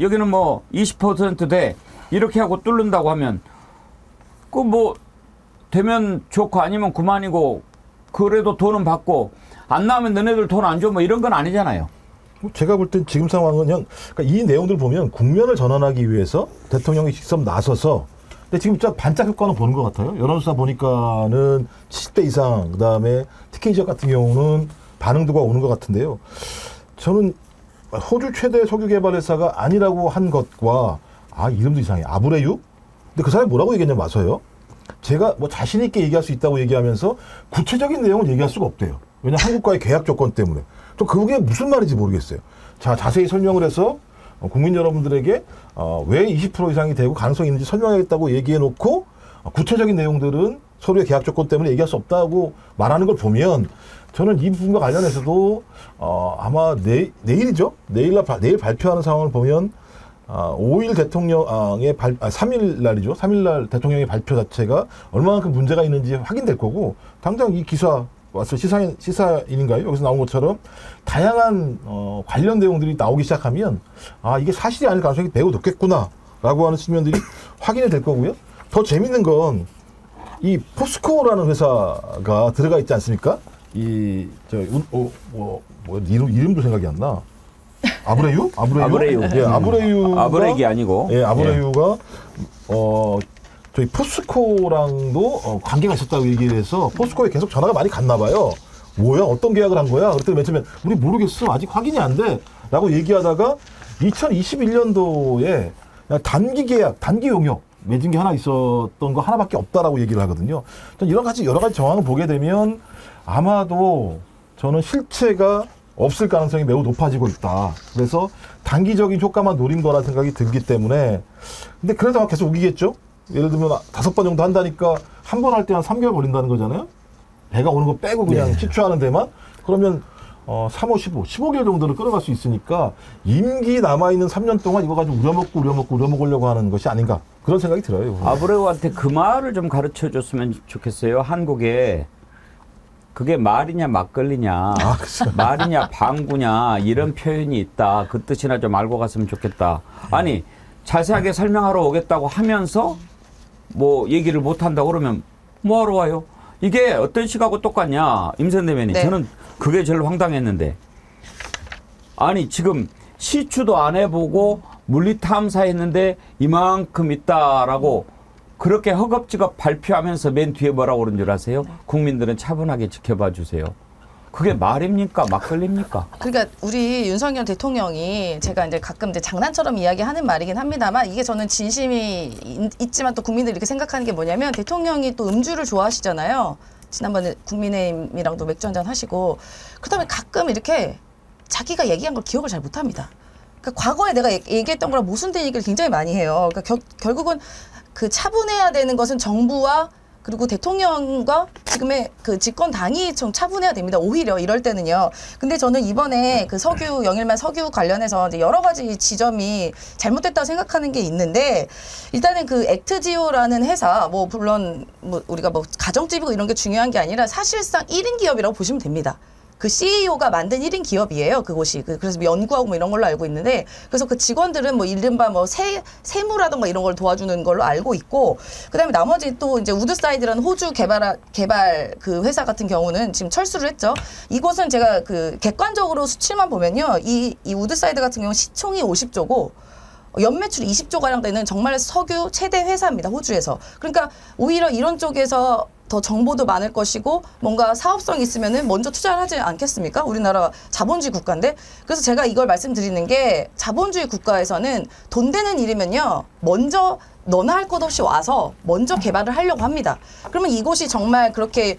여기는 뭐 20% 돼 이렇게 하고 뚫는다고 하면 그 뭐 되면 좋고 아니면 그만이고 그래도 돈은 받고 안 나오면 너네들 돈 안 줘 뭐 이런 건 아니잖아요. 제가 볼 땐 지금 상황은 그러니까 이 내용들 보면 국면을 전환하기 위해서 대통령이 직접 나서서 근데 지금 좀 반짝 효과는 보는 것 같아요. 여론조사 보니까는 70대 이상 그다음에 TK 지역 같은 경우는 반응도가 오는 것 같은데요. 저는 호주 최대 석유 개발 회사가 아니라고 한 것과 이름도 이상해. 아브레유? 근데 그 사람이 뭐라고 얘기했냐면 와서요. 제가 뭐 자신 있게 얘기할 수 있다고 얘기하면서 구체적인 내용을 얘기할 수가 없대요. 왜냐하면 한국과의 계약 조건 때문에. 또 그게 무슨 말인지 모르겠어요. 자, 자세히 설명을 해서 국민 여러분들에게 왜 20% 이상이 되고 가능성이 있는지 설명하겠다고 얘기해 놓고 구체적인 내용들은 서로의 계약 조건 때문에 얘기할 수 없다고 말하는 걸 보면 저는 이 부분과 관련해서도 아마 내일이죠? 내일 발표하는 상황을 보면 5일 대통령의 3일 날이죠. 3일 날 대통령의 발표 자체가 얼마만큼 문제가 있는지 확인될 거고 당장 이 기사 왔을 시사인인가요? 여기서 나온 것처럼 다양한 관련 내용들이 나오기 시작하면 이게 사실이 아닐 가능성이 매우 높겠구나라고 하는 측면들이 확인이 될 거고요. 더 재밌는 건 이 포스코라는 회사가 들어가 있지 않습니까? 이름도 생각이 안 나. 아브레유? 예, 아브레유가 아브렉이 아니고. 예, 아브레유가 저희 포스코랑도 관계가 있었다고 얘기를 해서 포스코에 계속 전화가 많이 갔나 봐요. 뭐야? 어떤 계약을 한 거야? 그랬더니 맨 처음에 우리 모르겠어. 아직 확인이 안 돼. 라고 얘기하다가 2021년도에 단기 계약, 단기 용역 맺은 게 하나 있었던 거 하나밖에 없다라고 얘기를 하거든요. 여러 가지 정황을 보게 되면 아마도 저는 실체가 없을 가능성이 매우 높아지고 있다. 그래서 단기적인 효과만 노린 거라 생각이 들기 때문에 근데 그래서 계속 우기겠죠? 예를 들면 5번 정도 한다니까 한 번 할 때 한 3개월 걸린다는 거잖아요? 배가 오는 거 빼고 그냥 시추하는 데만? 그러면 3, 5, 15개월 정도는 끌어갈 수 있으니까 임기 남아있는 3년 동안 이거 가지고 우려먹으려고 하는 것이 아닌가 그런 생각이 들어요. 아브레우한테 그 말을 좀 가르쳐 줬으면 좋겠어요. 한국에 그게 말이냐 막걸리냐 말이냐 방구냐 이런 표현이 있다. 그 뜻이나 좀 알고 갔으면 좋겠다. 아니 자세하게 설명하러 오겠다고 하면서 뭐 얘기를 못한다고 그러면 뭐하러 와요? 이게 어떤 식하고 똑같냐 임선 대변인. 네. 저는 그게 제일 황당했는데 아니 지금 시추도 안 해보고 물리탐사했는데 이만큼 있다라고 그렇게 허겁지겁 발표하면서 맨 뒤에 뭐라고 그런 줄 아세요? 국민들은 차분하게 지켜봐 주세요. 그게 말입니까? 막걸리입니까? 그러니까 우리 윤석열 대통령이 제가 이제 가끔 이제 장난처럼 이야기하는 말이긴 합니다만 이게 저는 진심이 있지만 또 국민들이 이렇게 생각하는 게 뭐냐면 대통령이 또 음주를 좋아하시잖아요. 지난번에 국민의힘이랑도 맥주 한잔 하시고 그다음에 가끔 이렇게 자기가 얘기한 걸 기억을 잘 못합니다. 그러니까 과거에 내가 얘기했던 거랑 모순된 얘기를 굉장히 많이 해요. 그러니까 결국은 그 차분해야 되는 것은 정부와 그리고 대통령과 지금의 그 집권 당이 좀 차분해야 됩니다. 오히려 이럴 때는요. 근데 저는 이번에 그 영일만 석유 관련해서 이제 여러 가지 지점이 잘못됐다고 생각하는 게 있는데 일단은 그 액트지오라는 회사 뭐 물론 뭐 우리가 뭐 가정집이고 이런 게 중요한 게 아니라 사실상 1인 기업이라고 보시면 됩니다. 그 CEO가 만든 1인 기업이에요. 그곳이. 그래서 연구하고 뭐 이런 걸로 알고 있는데, 그래서 그 직원들은 뭐 이른바 뭐 세무라든가 이런 걸 도와주는 걸로 알고 있고, 그다음에 나머지 또 이제 우드사이드라는 호주 개발 그 회사 같은 경우는 지금 철수를 했죠. 이곳은 제가 그 객관적으로 수치만 보면요, 이 우드사이드 같은 경우 시총이 50조고 연매출이 20조 가량 되는 정말 석유 최대 회사입니다. 호주에서. 그러니까 오히려 이런 쪽에서 더 정보도 많을 것이고 뭔가 사업성이 있으면은 먼저 투자를 하지 않겠습니까? 우리나라 자본주의 국가인데. 그래서 제가 이걸 말씀드리는 게, 자본주의 국가에서는 돈 되는 일이면요, 먼저 너나 할 것 없이 와서 먼저 개발을 하려고 합니다. 그러면 이곳이 정말 그렇게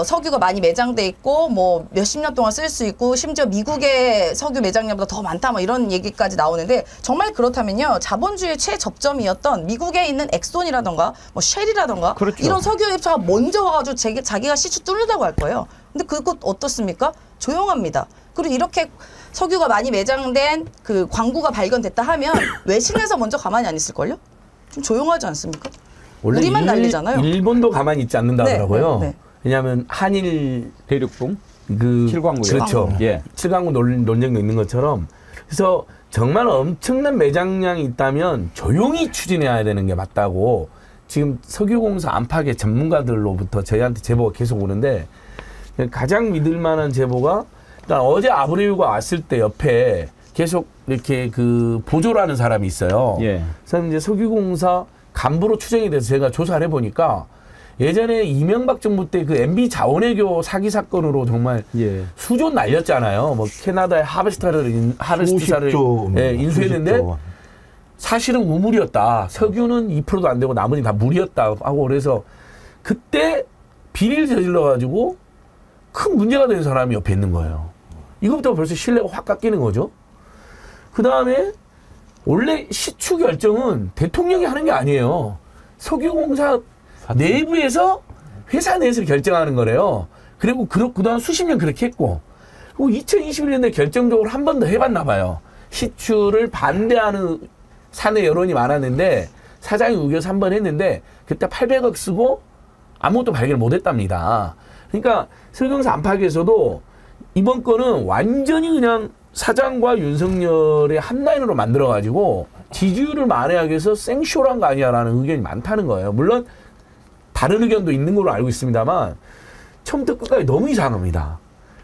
석유가 많이 매장돼 있고 뭐 몇십 년 동안 쓸 수 있고 심지어 미국의 석유 매장량보다 더 많다 뭐 이런 얘기까지 나오는데, 정말 그렇다면요, 자본주의 최접점이었던 미국에 있는 엑손이라던가 뭐 쉘이라던가 그렇죠. 이런 석유 회사가 먼저 와가지고 자기가 시추 뚫는다고 할 거예요. 근데 그것 어떻습니까? 조용합니다. 그리고 이렇게 석유가 많이 매장된 그 광구가 발견됐다 하면 외신에서 먼저 가만히 안 있을걸요? 좀 조용하지 않습니까? 원래 우리만 난리잖아요. 일본도 가만히 있지 않는다더라고요. 네. 왜냐하면 한일 대륙붕 그 칠광구요. 그렇죠. 예. 칠광구 논쟁도 있는 것처럼, 그래서 정말 엄청난 매장량이 있다면 조용히 추진해야 되는 게 맞다고 지금 석유공사 안팎의 전문가들로부터 저희한테 제보가 계속 오는데, 가장 믿을 만한 제보가, 일단 어제 아브레유가 왔을 때 옆에 계속 이렇게 그 보조라는 사람이 있어요. 예. 그래서 이제 석유공사 간부로 추정이 돼서 제가 조사를 해보니까, 예전에 이명박 정부 때 그 MB 자원외교 사기 사건으로 정말 예. 수조 날렸잖아요. 뭐 캐나다의 하베스트사를 인수했는데, 수십조. 사실은 우물이었다. 석유는 2%도 안 되고 나머지 다 물이었다 하고, 그래서 그때 비리를 저질러가지고 큰 문제가 된 사람이 옆에 있는 거예요. 이것부터 벌써 신뢰가 확 깎이는 거죠. 그 다음에 원래 시추 결정은 대통령이 하는 게 아니에요. 석유공사 내부에서 회사 내에서 결정하는 거래요. 그리고 그동안 수십 년 그렇게 했고, 그리고 2021년에 결정적으로 한 번 더 해봤나 봐요. 시추를 반대하는 사내 여론이 많았는데 사장이 우겨서 한 번 했는데 그때 800억 쓰고 아무것도 발견을 못했답니다. 그러니까 석유공사 안팎에서도 이번 건은 완전히 그냥 사장과 윤석열의 한 라인으로 만들어가지고 지지율을 만회하기 위해서 생쇼를 한 거 아니야라는 의견이 많다는 거예요. 물론 다른 의견도 있는 걸로 알고 있습니다만 처음부터 끝까지 너무 이상합니다.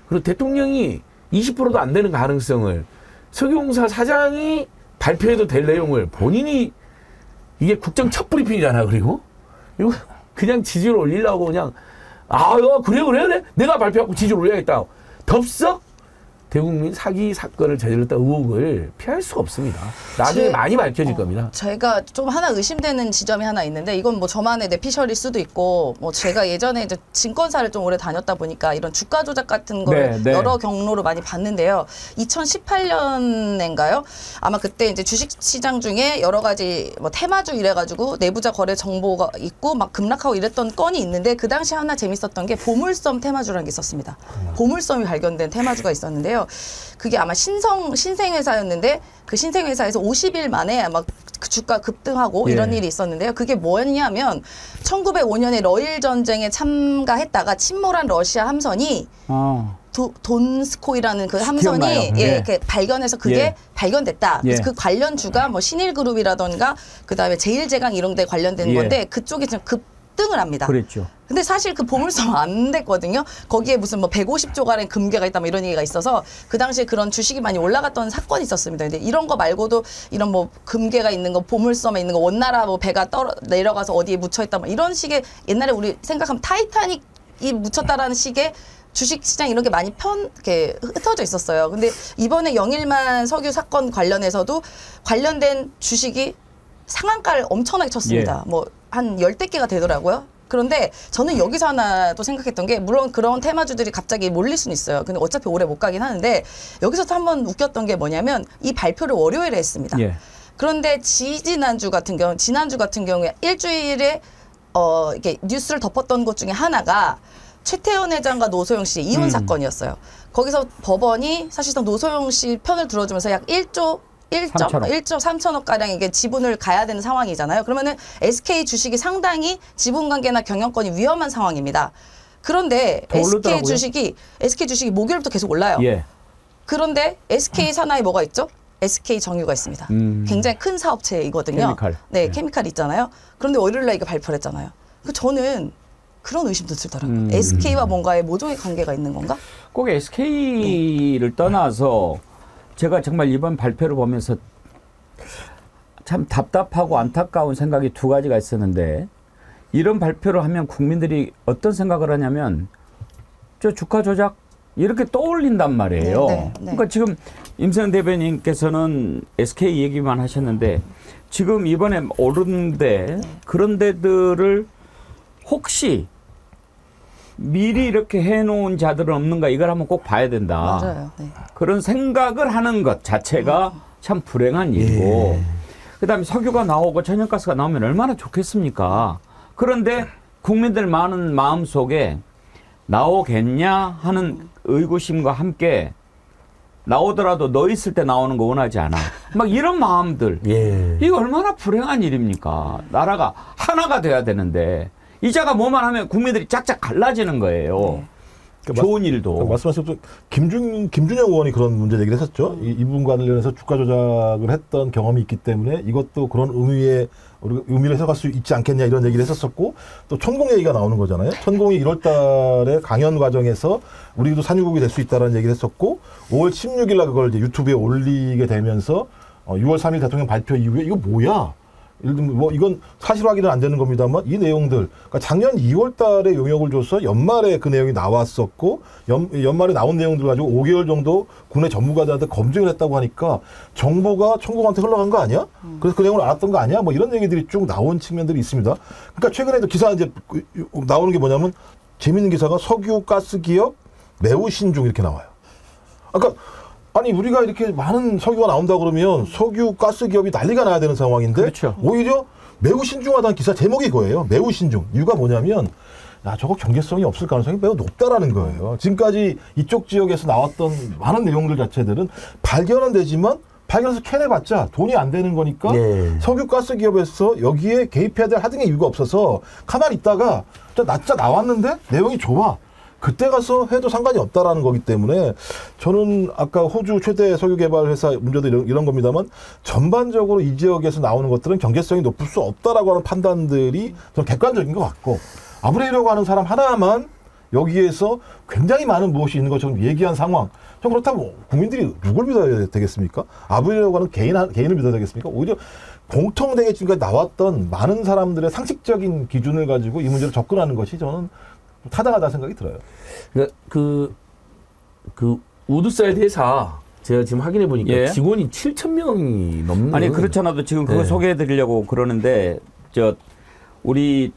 그리고 대통령이 20%도 안 되는 가능성을 석유공사 사장이 발표해도 될 내용을 본인이, 이게 국정 첫 브리핑이잖아요. 그리고 이거 그냥 지지율 올리려고 그냥 그래 내가 발표하고 지지율 올려야겠다. 덥석 대국민 사기 사건을 저질렀다 의혹을 피할 수가 없습니다. 나중에 많이 밝혀질 겁니다. 제가 좀 하나 의심되는 지점이 하나 있는데, 이건 뭐 저만의 내피셜일 수도 있고, 뭐 제가 예전에 이제 증권사를 좀 오래 다녔다 보니까 이런 주가 조작 같은 걸 여러 경로로 많이 봤는데요. 2018년인가요? 아마 그때 이제 주식시장 중에 여러 가지 뭐 테마주 이래가지고 내부자 거래 정보가 있고 막 급락하고 이랬던 건이 있는데, 그 당시 하나 재밌었던 게 보물섬 테마주라는 게 있었습니다. 보물섬이 발견된 테마주가 있었는데요. 그게 아마 신생회사였는데, 그 신생회사에서 50일 만에 아마 그 주가 급등하고 이런 일이 있었는데요. 그게 뭐였냐면 1905년에 러일 전쟁에 참가했다가 침몰한 러시아 함선이 돈스코이라는 그 함선이 이렇게 발견해서 그게 발견됐다. 그래서 그 관련 주가 뭐 신일그룹이라던가 그다음에 제일제강 이런 데 관련된 건데, 그쪽이 지금 급등을 합니다. 그랬죠. 근데 사실 그 보물섬 안 됐거든요. 거기에 무슨 뭐 150조가량 금괴가 있다 뭐 이런 얘기가 있어서 그 당시에 그런 주식이 많이 올라갔던 사건이 있었습니다. 근데 이런 거 말고도 이런 뭐 금괴가 있는 거, 보물섬에 있는 거, 원나라 뭐 배가 내려가서 어디에 묻혀 있다 뭐 이런 식의, 옛날에 우리 생각하면 타이타닉이 묻혔다라는 식의 주식시장 이런 게 많이 이렇게 흩어져 있었어요. 근데 이번에 영일만 석유 사건 관련해서도 관련된 주식이 상한가를 엄청나게 쳤습니다. 뭐 한 10대 개가 되더라고요. 그런데 저는 여기서 하나 또 생각했던 게, 물론 그런 테마주들이 갑자기 몰릴 수는 있어요. 근데 어차피 오래 못 가긴 하는데, 여기서 또 한번 웃겼던 게 뭐냐면 이 발표를 월요일에 했습니다. 그런데 지난주 같은 경우에 일주일에 이렇게 뉴스를 덮었던 것 중에 하나가 최태원 회장과 노소영 씨 이혼 사건이었어요. 거기서 법원이 사실상 노소영 씨 편을 들어주면서 약 1조 3천억 가량 이게 지분을 가야 되는 상황이잖아요. 그러면은 SK 주식이 상당히 지분 관계나 경영권이 위험한 상황입니다. 그런데 더 오르더라고요. SK 주식이 목요일부터 계속 올라요. 예. 그런데 SK 산하에 뭐가 있죠? SK 정유가 있습니다. 굉장히 큰 사업체이거든요. 케미칼. 네, 네. 케미칼 있잖아요. 그런데 월요일날 이거 발표를 했잖아요. 저는 그런 의심도 들더라고요. SK와 뭔가의 모종의 관계가 있는 건가? 꼭 SK를 떠나서 제가 정말 이번 발표를 보면서 참 답답하고 안타까운 생각이 두 가지가 있었는데, 이런 발표를 하면 국민들이 어떤 생각을 하냐면 저 주가 조작 이렇게 떠올린단 말이에요. 네. 그러니까 지금 임세현 대변인께서는 SK 얘기만 하셨는데 지금 이번에 오르는데 그런 데들을 혹시 미리 이렇게 해놓은 자들은 없는가, 이걸 한번 꼭 봐야 된다. 맞아요. 네. 그런 생각을 하는 것 자체가 참 불행한 일이고, 그다음에 석유가 나오고 천연가스가 나오면 얼마나 좋겠습니까? 그런데 국민들 많은 마음 속에 나오겠냐 하는 의구심과 함께 나오더라도 너 있을 때 나오는 거 원하지 않아. 막 이런 마음들. 이거 얼마나 불행한 일입니까? 나라가 하나가 돼야 되는데 이자가 뭐만 하면 국민들이 짝짝 갈라지는 거예요. 좋은 일도. 말씀하신 또 김준영 의원이 그런 문제 얘기를 했었죠. 이분과 관련해서 주가 조작을 했던 경험이 있기 때문에 이것도 그런 의미를 해석할 수 있지 않겠냐 이런 얘기를 했었었고, 또 천공 얘기가 나오는 거잖아요. 천공이 1월 달에 강연 과정에서 우리도 산유국이 될 수 있다는 얘기를 했었고, 5월 16일 날 그걸 이제 유튜브에 올리게 되면서 6월 3일 대통령 발표 이후에 이거 뭐야? 예를 들면 뭐 이건 사실 확인은 안 되는 겁니다만 이 내용들, 그러니까 작년 2월 달에 용역을 줘서 연말에 그 내용이 나왔었고, 연말에 나온 내용들 가지고 5개월 정도 군의 전문가들한테 검증을 했다고 하니까 정보가 천공한테 흘러간 거 아니야? 그래서 그 내용을 알았던 거 아니야? 뭐 이런 얘기들이 쭉 나온 측면들이 있습니다. 그러니까 최근에도 기사 이제 나오는 게 뭐냐면, 재밌는 기사가 석유 가스 기업 매우 신중 이렇게 나와요. 그러니까 아니 우리가 이렇게 많은 석유가 나온다 그러면 석유 가스 기업이 난리가 나야 되는 상황인데, 그렇죠. 오히려 매우 신중하다는 기사 제목이 이거예요. 매우 신중. 이유가 뭐냐면, 야, 저거 경제성이 없을 가능성이 매우 높다라는 거예요. 지금까지 이쪽 지역에서 나왔던 많은 내용들 자체들은 발견은 되지만 발견해서 캐내봤자 돈이 안 되는 거니까 석유 가스 기업에서 여기에 개입해야 될 하등의 이유가 없어서 가만히 있다가 진짜 나왔는데 내용이 좋아. 그때 가서 해도 상관이 없다라는 거기 때문에, 저는 아까 호주 최대 석유 개발 회사 문제도 이런 겁니다만, 전반적으로 이 지역에서 나오는 것들은 경제성이 높을 수 없다라고 하는 판단들이 좀 객관적인 것 같고, 아브레이려고 하는 사람 하나만 여기에서 굉장히 많은 무엇이 있는 것처럼 얘기한 상황. 좀 그렇다면 국민들이 누굴 믿어야 되겠습니까? 아브레이려고 하는 개인을 믿어야 되겠습니까? 오히려 공통되게 지금까지 나왔던 많은 사람들의 상식적인 기준을 가지고 이 문제를 접근하는 것이 저는 타당하다 생각이 들어요. 그 우드사이드 회사 제가 지금 확인해 보니까 직원이 7,000명이 넘는. 아니 그렇잖아도 지금 그거 소개해 드리려고 그러는데, 우리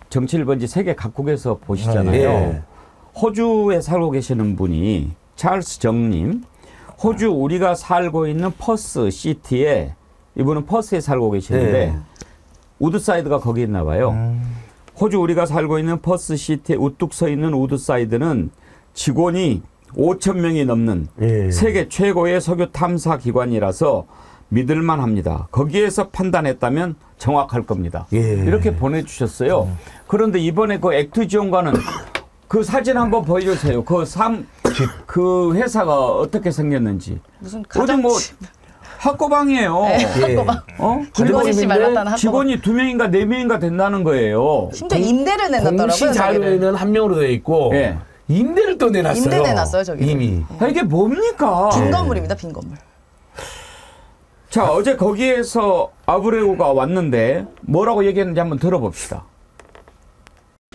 정치 1번지 세계 각국에서 보시잖아요. 호주에 살고 계시는 분이 찰스 정님, 호주 우리가 살고 있는 퍼스 시티에, 이분은 퍼스에 살고 계시는데 우드사이드가 거기 있나 봐요. 호주 우리가 살고 있는 퍼스 시티에 우뚝 서 있는 우드사이드는 직원이 5,000명이 넘는 세계 최고의 석유 탐사 기관이라서 믿을만 합니다. 거기에서 판단했다면 정확할 겁니다. 이렇게 보내주셨어요. 그런데 이번에 그 액트 지원과는 그 사진 한번 보여주세요. 그 회사가 어떻게 생겼는지. 무슨 어디 뭐 학고방이에요. 김건희 씨 말랐다는 학고방. 직원이 2명인가 4명인가 된다는 거예요. 심지어 임대를 내놨더라고요. 공시 자료에는 한 명으로 되어 있고 임대를 또 내놨어요. 임대 내놨어요, 저기. 이미. 이게 뭡니까? 빈 건물입니다, 빈 건물. 자, 어제 거기에서 아브레우가 왔는데 뭐라고 얘기했는지 한번 들어봅시다.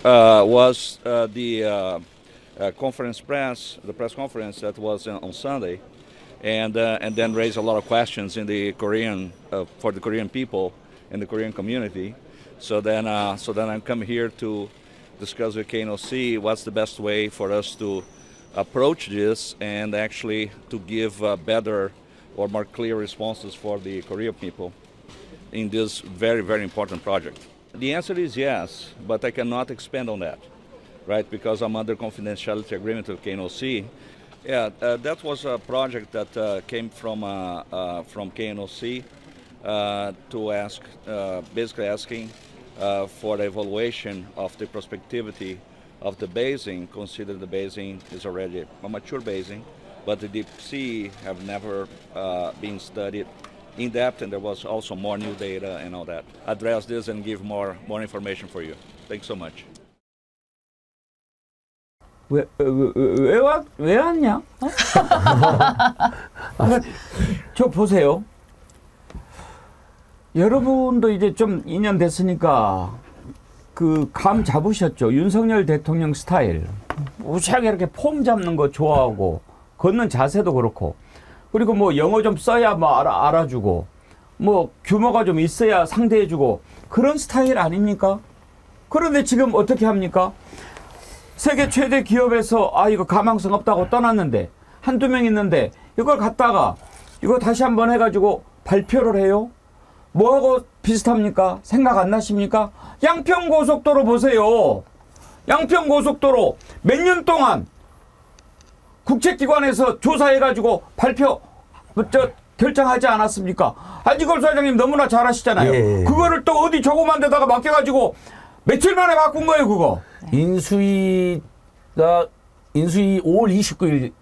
Was the conference press, the press conference that was on Sunday, and then raised a lot of questions in the Korean for the Korean people and the Korean community. So then I come here to discuss with KNOC what's the best way for us to approach this and actually to give better or more clear responses for the Korean people in this very, very important project. The answer is yes, but I cannot expand on that, right? Because I'm under confidentiality agreement with KNOC. Yeah, that was a project that came from KNOC to ask, basically asking for the evaluation of the prospectivity of the basin, consider the basin is already a mature basin, but the deep sea have never been studied in depth, and there was also more new data and all that. Address this and give more information for you. Thanks so much. 왜 왔냐? 어? 저 보세요. 여러분도 이제 좀 2년 됐으니까 그 감 잡으셨죠? 윤석열 대통령 스타일. 무시하게 이렇게 폼 잡는 거 좋아하고 걷는 자세도 그렇고 그리고 뭐 영어 좀 써야 뭐 알아주고 뭐 규모가 좀 있어야 상대해주고 그런 스타일 아닙니까? 그런데 지금 어떻게 합니까? 세계 최대 기업에서 이거 가망성 없다고 떠났는데 한두 명 있는데 이걸 갖다가 이거 다시 한번 해가지고 발표를 해요? 뭐하고 비슷합니까? 생각 안 나십니까? 양평고속도로 보세요. 양평고속도로 몇 년 동안 국책기관에서 조사해가지고 결정하지 않았습니까? 안지걸 소장님 너무나 잘 아시잖아요. 예. 그거를 또 어디 조그만 데다가 맡겨가지고 며칠 만에 바꾼 거예요, 그거. 인수위가 5월 29일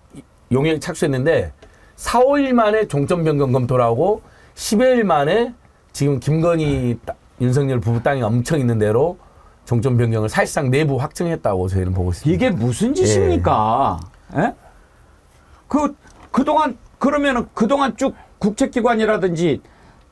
용역에 착수했는데 4, 5일 만에 종점 변경 검토를 하고 10여일 만에 지금 김건희 윤석열 부부 땅이 엄청 있는 대로 종점 변경을 사실상 내부 확정했다고 저희는 보고 있습니다. 이게 무슨 짓입니까? 예? 그동안 그러면은 그동안 쭉 국책기관이라든지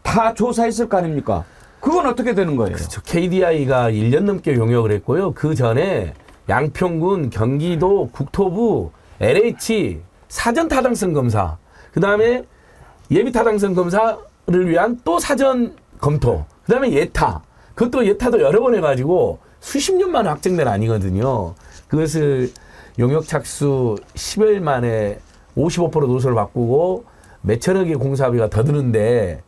다 조사했을 거 아닙니까? 그건 어떻게 되는 거예요? 그렇죠. KDI가 1년 넘게 용역을 했고요. 그 전에 양평군, 경기도, 국토부, LH 사전 타당성 검사, 그 다음에 예비 타당성 검사를 위한 또 사전 검토, 그 다음에 예타, 그것도 예타도 여러 번 해가지고 수십 년 만에 확정된 아니거든요. 그것을 용역 착수 10여일 만에 55% 노선을 바꾸고 몇천억의 공사비가 더 드는데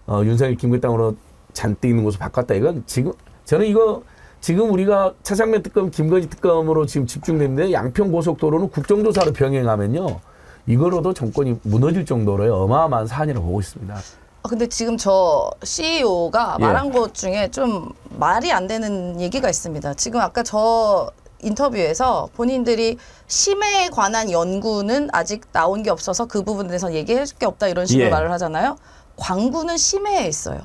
윤석열 김건희 땅으로 잔뜩 있는 곳을 바꿨다. 이건 저는 이거 지금 우리가 차장면 특검, 김건희 특검으로 지금 집중되는데 양평고속도로는 국정조사로 병행하면요. 이거로도 정권이 무너질 정도로의 어마어마한 사안이라고 보고 있습니다. 근데 지금 저 CEO가 예. 말한 것 중에 좀 말이 안 되는 얘기가 있습니다. 지금 아까 저 인터뷰에서 본인들이 심해에 관한 연구는 아직 나온 게 없어서 그 부분에 대해서 얘기할 게 없다 이런 식으로 예. 말을 하잖아요. 광구는 심해에 있어요.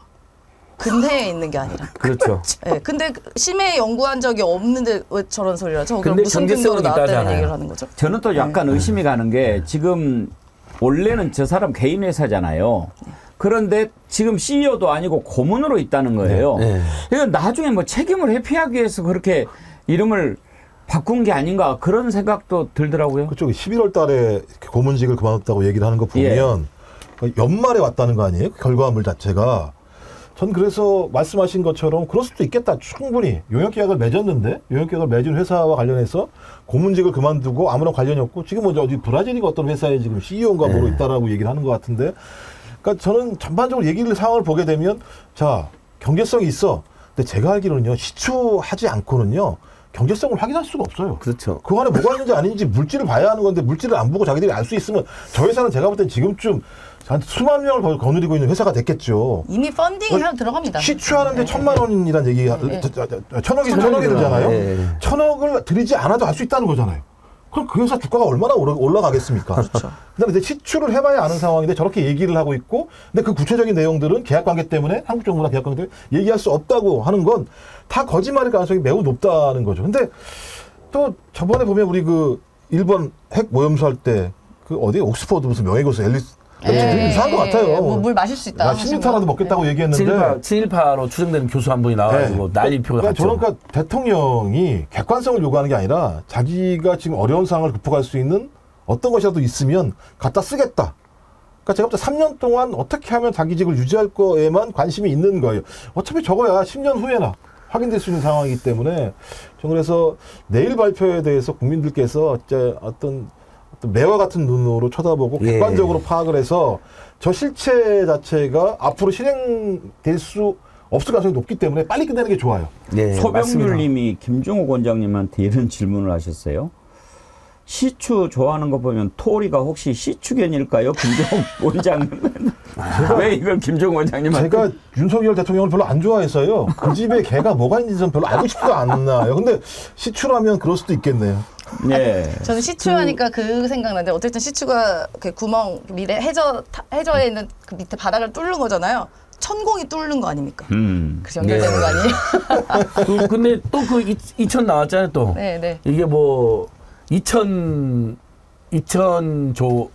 근해에 있는 게 아니라. 그렇죠. 네, 근데 심해에 연구한 적이 없는데 왜 저런 소리를 하죠? 그럼 근데 무슨 근거로 경제성은 나왔다는 있다잖아요. 얘기를 하는 거죠? 저는 또 약간 의심이 가는 게 지금 원래는 저 사람 개인 회사잖아요. 그런데 지금 CEO도 아니고 고문으로 있다는 거예요. 네. 이거 나중에 뭐 책임을 회피하기 위해서 그렇게 이름을 바꾼 게 아닌가 그런 생각도 들더라고요. 그쪽 11월 달에 고문직을 그만뒀다고 얘기를 하는 거 보면 연말에 왔다는 거 아니에요? 그 결과물 자체가. 전 그래서 말씀하신 것처럼 그럴 수도 있겠다. 충분히 용역계약을 맺었는데 용역계약을 맺은 회사와 관련해서 고문직을 그만두고 아무런 관련이 없고 지금 뭐 어디 브라질이가 어떤 회사에 지금 CEO인가 뭐로 있다라고 얘기를 하는 것 같은데 그러니까 저는 전반적으로 상황을 보게 되면 자 경제성이 있어. 근데 제가 알기로는요 시추하지 않고는요 경제성을 확인할 수가 없어요. 그렇죠. 그 안에 뭐가 있는지 아닌지 물질을 봐야 하는 건데 물질을 안 보고 자기들이 알 수 있으면 저 회사는 제가 볼 땐 지금쯤 한 수만 명을 거느리고 있는 회사가 됐겠죠. 이미 펀딩이 들어갑니다. 시추하는데 1,000만 원이란 얘기가 천억이 들잖아요. 네. 1,000억을 들이지 않아도 알 수 있다는 거잖아요. 그럼 그 회사 주가가 얼마나 올라가겠습니까? 그렇죠. 그다음에 이제 시추를 해봐야 아는 상황인데 저렇게 얘기를 하고 있고, 근데 그 구체적인 내용들은 계약 관계 때문에 한국 정부나 계약 관계 때문에 얘기할 수 없다고 하는 건 다 거짓말일 가능성이 매우 높다는 거죠. 근데 또 저번에 보면 우리 그 일본 핵 모험수 할 때 그 어디 옥스퍼드 무슨 명예교수 앨리스 이상한 것 같아요. 물 마실 수 있다. 10리터라도 먹겠다고 얘기했는데 친일파로 추정되는 교수 한 분이 나와가지고 난리표가 났죠. 그러니까 대통령이 객관성을 요구하는 게 아니라 자기가 지금 어려운 상황을 극복할 수 있는 어떤 것이라도 있으면 갖다 쓰겠다. 그러니까 제가 볼 때 3년 동안 어떻게 하면 자기직을 유지할 거에만 관심이 있는 거예요. 어차피 저거야 10년 후에나 확인될 수 있는 상황이기 때문에 저는 그래서 내일 발표에 대해서 국민들께서 이제 어떤 매화 같은 눈으로 쳐다보고 객관적으로 파악을 해서 저 실체 자체가 앞으로 실행될 수 없을 가능성이 높기 때문에 빨리 끝내는 게 좋아요. 소병률 님이 김종욱 원장님한테 이런 질문을 하셨어요. 시추 좋아하는 거 보면 토리가 혹시 시추견일까요? 김종원 원장님. 왜 이걸 김종원 원장님한테? 제가 윤석열 대통령을 별로 안 좋아해서요. 그 집에 개가 뭐가 있는지 좀 별로 알고 싶지도 않나요. 근데 시추라면 그럴 수도 있겠네요. 네. 저는 시추하니까 그 생각나는데 어쨌든 시추가 그 구멍 미래 해저에 있는 그 밑에 바닥을 뚫는 거잖아요. 천공이 뚫는 거 아닙니까? 그 연결되는 거 아니에요? 근데 또 그 2천 나왔잖아요 또. 네. 이게 뭐 2,000조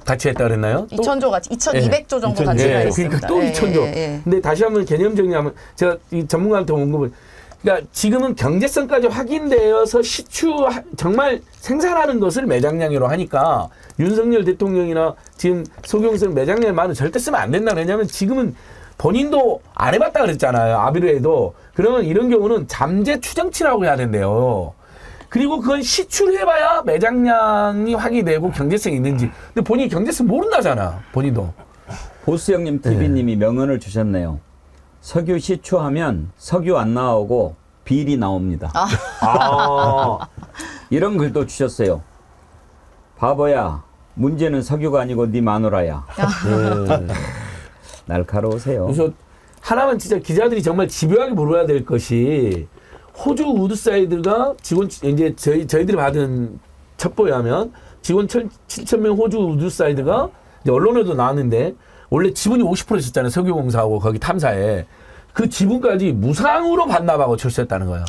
같이 했다 그랬나요? 2,000조 같이 2,200조 정도 같이 예, 있습니다. 그러니까 또 2,000조. 근데 다시 한번 개념 정리하면 제가 이 전문가한테 언급을. 그러니까 지금은 경제성까지 확인되어서 정말 생산하는 것을 매장량으로 하니까 윤석열 대통령이나 지금 소경선 매장량만은 절대 쓰면 안 된다. 왜냐하면 지금은 본인도 안 해봤다 그랬잖아요. 아비르에도. 그러면 이런 경우는 잠재 추정치라고 해야 된대요. 그리고 그건 시추를 해봐야 매장량이 확인되고 경제성이 있는지. 근데 본인이 경제성 모른다잖아. 본인도. 보스 형님 TV님이 명언을 주셨네요. 석유 시추하면 석유 안 나오고 비리 나옵니다. 이런 글도 주셨어요. 바보야. 문제는 석유가 아니고 네 마누라야. 날카로우세요. 그래서 하나만 진짜 기자들이 정말 집요하게 물어야 될 것이 호주 우드사이드가 직원 이제 저희들이 받은 첩보에 하면 직원 7,000명 호주 우드사이드가 이제 언론에도 나왔는데 원래 지분이 50% 있었잖아요. 석유공사하고 거기 탐사에 그 지분까지 무상으로 반납하고 철수했다는 거예요.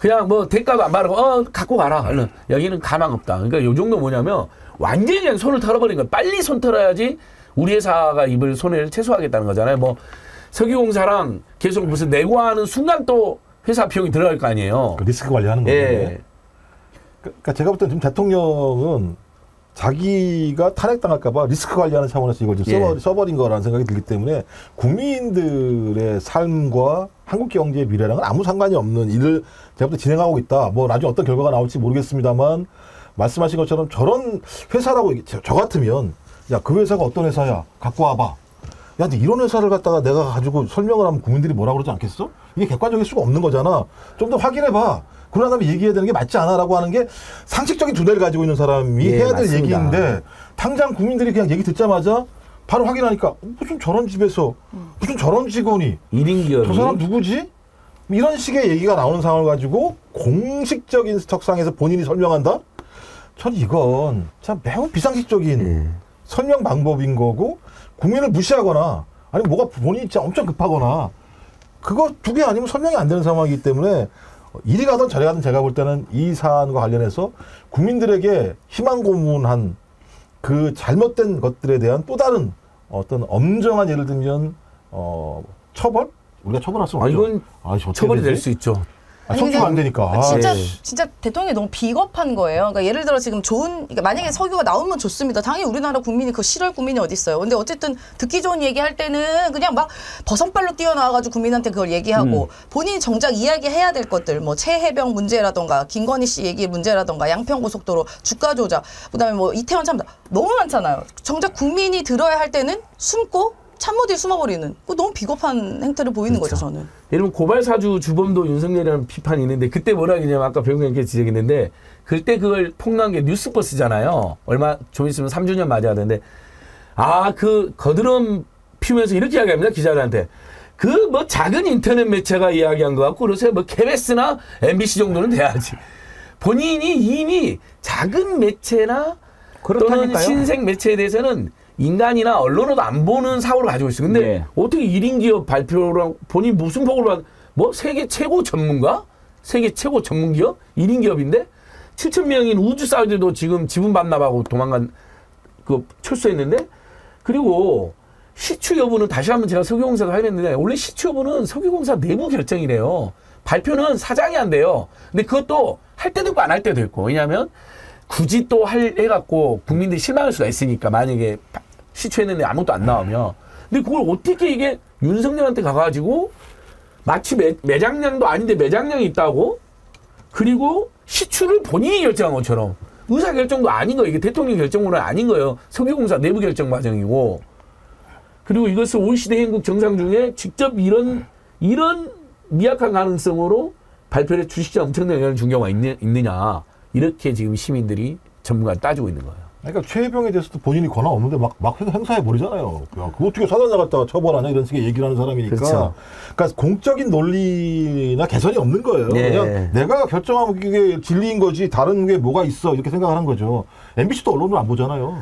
그냥 뭐 대가도 안 바르고 갖고 가라. 얼른 여기는 가망 없다. 그러니까 요 정도 뭐냐면 완전히 그냥 손을 털어버린 거예요. 빨리 손 털어야지 우리 회사가 입을 손해를 최소화하겠다는 거잖아요. 뭐 석유공사랑 계속 무슨 내고하는 순간 또 회사 비용이 들어갈 거 아니에요. 그 리스크 관리하는 거죠. 예. 그러니까 제가 볼 때 지금 대통령은 자기가 탄핵당할까봐 리스크 관리하는 차원에서 이걸 좀 써버린 거라는 생각이 들기 때문에 국민들의 삶과 한국 경제의 미래랑은 아무 상관이 없는 일을 제가 볼 때 진행하고 있다. 뭐 나중에 어떤 결과가 나올지 모르겠습니다만 말씀하신 것처럼 저런 회사라고 저 같으면 야, 그 회사가 어떤 회사야? 갖고 와봐. 야, 근데 이런 회사를 갖다가 내가 가지고 설명을 하면 국민들이 뭐라 그러지 않겠어? 이게 객관적일 수가 없는 거잖아. 좀 더 확인해봐. 그러나 다음에 얘기해야 되는 게 맞지 않아라고 하는 게 상식적인 두뇌를 가지고 있는 사람이 해야 될 맞습니다. 얘기인데 당장 국민들이 그냥 얘기 듣자마자 바로 확인하니까 무슨 저런 집에서 무슨 저런 직원이 1인 기업이 저 사람 누구지? 이런 식의 얘기가 나오는 상황을 가지고 공식적인 스톡상에서 본인이 설명한다? 전 이건 참 매우 비상식적인 설명 방법인 거고 국민을 무시하거나 아니면 뭐가 본인이 진짜 엄청 급하거나 그거 두 개 아니면 설명이 안 되는 상황이기 때문에 이리 가든 저리 가든 제가 볼 때는 이 사안과 관련해서 국민들에게 희망 고문한 그 잘못된 것들에 대한 또 다른 어떤 엄정한 예를 들면 처벌? 우리가 처벌할 수 없죠. 이건 처벌이 될 수 있죠. 성추가 안 되니까. 진짜 대통령이 너무 비겁한 거예요. 그러니까 예를 들어 지금 그러니까 만약에 석유가 나오면 좋습니다. 당연히 우리나라 국민이 그거 싫어할 국민이 어디 있어요. 근데 어쨌든 듣기 좋은 얘기할 때는 그냥 막 버선발로 뛰어나와가지고 국민한테 그걸 얘기하고 본인이 정작 이야기해야 될 것들 뭐 최해병 문제라던가 김건희 씨 얘기 문제라던가 양평고속도로 주가 조작 그다음에 뭐 이태원 참사 너무 많잖아요. 정작 국민이 들어야 할 때는 숨고 참모 뒤에 숨어버리는 너무 비겁한 행태를 보이는 거죠. 저는. 예를 들면 고발사주 주범도 윤석열이라는 비판이 있는데 그때 뭐라 그러냐면 아까 병장님께 지적했는데 그때 그걸 폭로한 게 뉴스버스잖아요. 얼마 좀 있으면 3주년 맞아야 되는데 그 거드름 피우면서 이렇게 이야기합니다. 기자들한테. 그 뭐 작은 인터넷 매체가 이야기한 것 같고 그러세요. 뭐 KBS나 MBC 정도는 돼야지. 본인이 이미 작은 매체나 또는 신생 매체에 대해서는 인간이나 언론으로도 안 보는 사고를 가지고 있어요. 근데 어떻게 1인 기업 발표랑 본인 무슨 보고를 받 뭐 세계 최고 전문가? 세계 최고 전문 기업? 1인 기업인데 7,000명인 우주 사이드도 지금 지분 반납하고 도망간 철수했는데 그리고 시추 여부는 다시 한번 제가 석유공사가 하겠는데 원래 시추 여부는 석유공사 내부 결정이래요. 발표는 사장이 한대요. 근데 그것도 할 때도 있고 안 할 때도 있고. 왜냐하면 굳이 또 해갖고 국민들이 실망할 수가 있으니까 만약에 시추했는데 아무것도 안 나오면. 근데 그걸 어떻게 이게 윤석열한테 가가지고 마치 매장량도 아닌데 매장량이 있다고 그리고 시추를 본인이 결정한 것처럼 의사결정도 아닌 거예요. 이게 대통령 결정으로는 아닌 거예요. 석유공사 내부 결정 과정이고 그리고 이것을 OECD 회원국 정상 중에 직접 이런 미약한 가능성으로 발표를 주식시장 엄청난 영향을 준 경우가 있느냐. 이렇게 지금 시민들이 전문가를 따지고 있는 거예요. 그러니까 최혜병에 대해서도 본인이 권한 없는데 막 행사해 버리잖아요. 야, 그거 어떻게 사단 나갔다가 처벌하냐 이런 식의 얘기를 하는 사람이니까. 그렇죠. 그러니까 공적인 논리나 개선이 없는 거예요. 네. 그냥 내가 결정하면 이게 진리인 거지 다른 게 뭐가 있어 이렇게 생각하는 거죠. MBC도 언론을 안 보잖아요.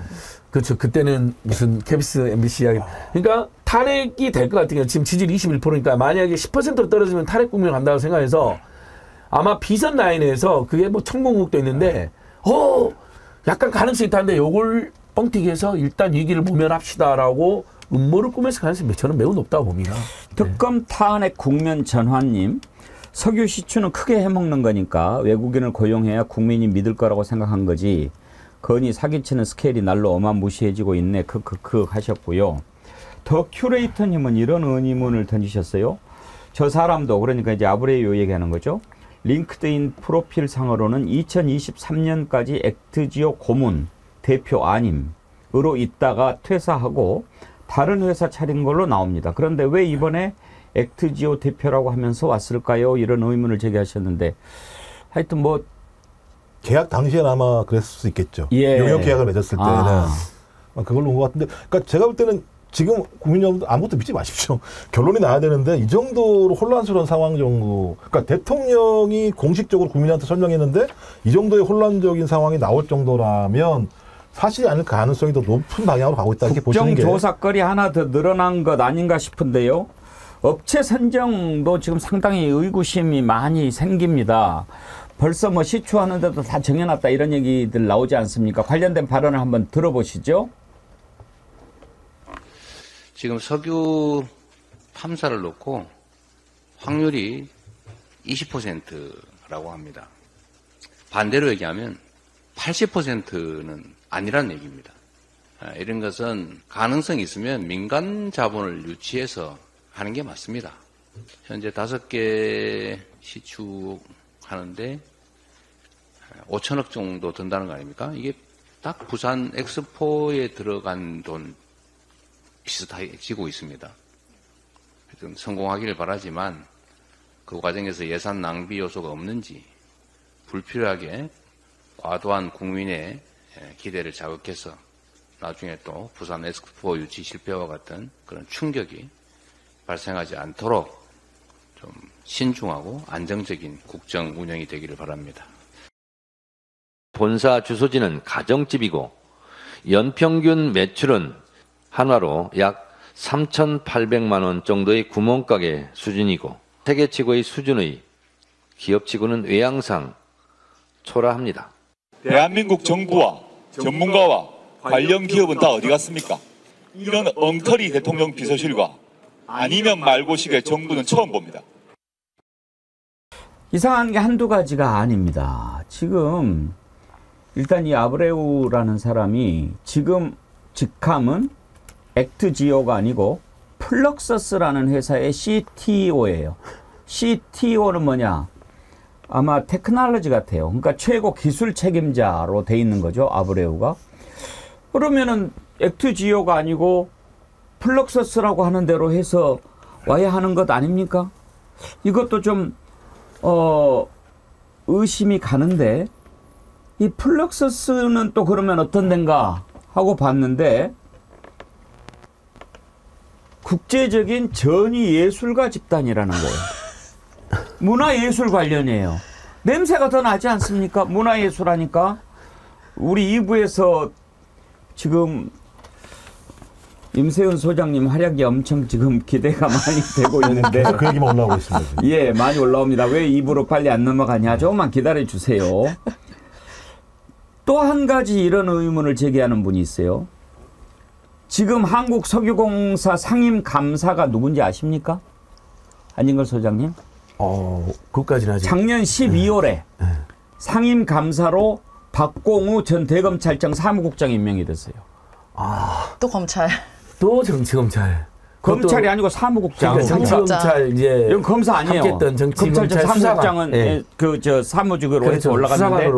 그렇죠. 그때는 무슨 KBS, MBC 이야기. 그러니까 탄핵이 될 것 같은 경우 지금 지지율 21%니까 만약에 10%로 떨어지면 탄핵 국면을 간다고 생각해서 아마 비선 라인에서 그게 뭐 청공국도 있는데 약간 가능성이 있다는데 요걸 뻥튀기 해서 일단 위기를 모면합시다라고 음모를 꾸며서 가능성이 저는 매우 높다고 봅니다. 특검 탄핵 국면 전환님, 석유 시추는 크게 해먹는 거니까 외국인을 고용해야 국민이 믿을 거라고 생각한 거지. 건이 사기치는 스케일이 날로 어마무시해지고 있네. 크크크 하셨고요. 더 큐레이터님은 이런 의문을 던지셨어요. 저 사람도 그러니까 이제 아브레유 얘기하는 거죠. 링크드인 프로필 상으로는 2023년까지 액트지오 고문 대표 아님으로 있다가 퇴사하고 다른 회사 차린 걸로 나옵니다. 그런데 왜 이번에 액트지오 대표라고 하면서 왔을까요? 이런 의문을 제기하셨는데 하여튼 뭐 계약 당시에는 아마 그랬을 수 있겠죠. 예. 용역 계약을 맺었을 때는 그걸로 온 것 같은데, 그러니까 제가 볼 때는 지금 국민 여러분들 아무것도 믿지 마십시오. 결론이 나야 되는데 이 정도로 혼란스러운 상황 정도, 그러니까 대통령이 공식적으로 국민한테 설명했는데 이 정도의 혼란적인 상황이 나올 정도라면 사실이 아닐 가능성이 더 높은 방향으로 가고 있다 이렇게 보시는 게. 국정조사거리 하나 더 늘어난 것 아닌가 싶은데요. 업체 선정도 지금 상당히 의구심이 많이 생깁니다. 벌써 뭐 시추하는데도 다 정해놨다 이런 얘기들 나오지 않습니까? 관련된 발언을 한번 들어보시죠. 지금 석유 탐사를 놓고 확률이 20%라고 합니다. 반대로 얘기하면 80%는 아니란 얘기입니다. 이런 것은 가능성이 있으면 민간 자본을 유치해서 하는 게 맞습니다. 현재 5개 시추하는데 5천억 정도 든다는 거 아닙니까? 이게 딱 부산 엑스포에 들어간 돈 비슷해지고 있습니다. 하여튼 성공하기를 바라지만 그 과정에서 예산 낭비 요소가 없는지 불필요하게 과도한 국민의 기대를 자극해서 나중에 또 부산 엑스포 유치 실패와 같은 그런 충격이 발생하지 않도록 좀 신중하고 안정적인 국정 운영이 되기를 바랍니다. 본사 주소지는 가정집이고 연평균 매출은 한화로 약 3,800만 원 정도의 구멍가게 수준이고 세계 최고의 수준의 기업치고는 외양상 초라합니다. 대한민국 정부와 전문가와 관련 기업은 다 어디 갔습니까? 이런 엉터리 대통령 비서실과 아니면 말고식의 정부는 처음 봅니다. 이상한 게 한두 가지가 아닙니다. 지금 일단 이 아브레우라는 사람이 지금 직함은 액트지오가 아니고 플럭서스라는 회사의 CTO예요. CTO는 뭐냐? 아마 테크놀로지 같아요. 그러니까 최고 기술 책임자로 돼 있는 거죠, 아브레우가. 그러면은 액트지오가 아니고 플럭서스라고 하는 대로 해서 와야 하는 것 아닙니까? 이것도 좀 의심이 가는데 이 플럭서스는 또 그러면 어떤 데인가 하고 봤는데 국제적인 전위예술가 집단이라는 거예요. 문화예술 관련이에요. 냄새가 더 나지 않습니까? 문화예술 하니까. 우리 2부에서 지금 임세훈 소장님 활약이 엄청 지금 기대가 많이 되고 있는데 그 얘기만 올라오고 있습니다. 예, 많이 올라옵니다. 왜 2부로 빨리 안 넘어가냐? 조금만 기다려 주세요. 또 한 가지 이런 의문을 제기하는 분이 있어요. 지금 한국석유공사 상임감사가 누군지 아십니까? 안진걸 소장님? 그것까지는 아직. 작년 12월에 상임감사로 박공우 전 대검찰청 사무국장 임명이 됐어요. 또 검찰. 또 정치검찰. 검찰이 아니고 사무국장. 그러니까 정치검찰 이제 이건 검사 아니에요. 함께했던 정치검찰 사무국장은 네. 그 사무직으로 그렇죠. 해서 올라갔는데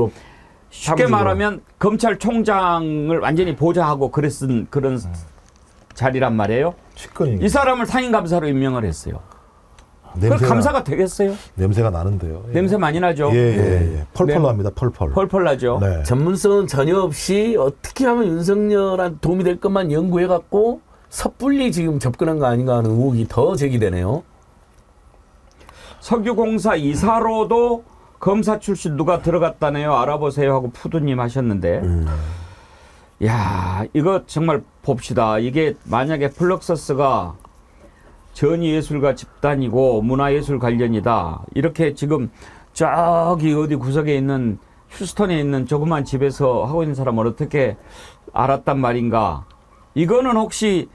쉽게 사무직으로. 말하면 검찰총장을 완전히 보좌하고 그랬은 그런 자리란 말이에요. 이 사람을 상임감사로 임명을 했어요. 그 감사가 되겠어요? 냄새가 나는데요. 냄새 많이 나죠? 예. 펄펄 납니다. 펄펄 나죠? 네. 전문성은 전혀 없이 어떻게 하면 윤석열한테 도움이 될 것만 연구해갖고 섣불리 지금 접근한 거 아닌가 하는 의혹이 더 제기되네요. 석유공사 이사로도 검사 출신 누가 들어갔다네요. 알아보세요 하고 푸드님 하셨는데 야, 이거 정말 봅시다. 이게 만약에 플럭서스가 전예술가 집단이고 문화예술 관련이다. 이렇게 지금 저기 어디 구석에 있는 휴스턴에 있는 조그만 집에서 하고 있는 사람을 어떻게 알았단 말인가. 이거는 혹시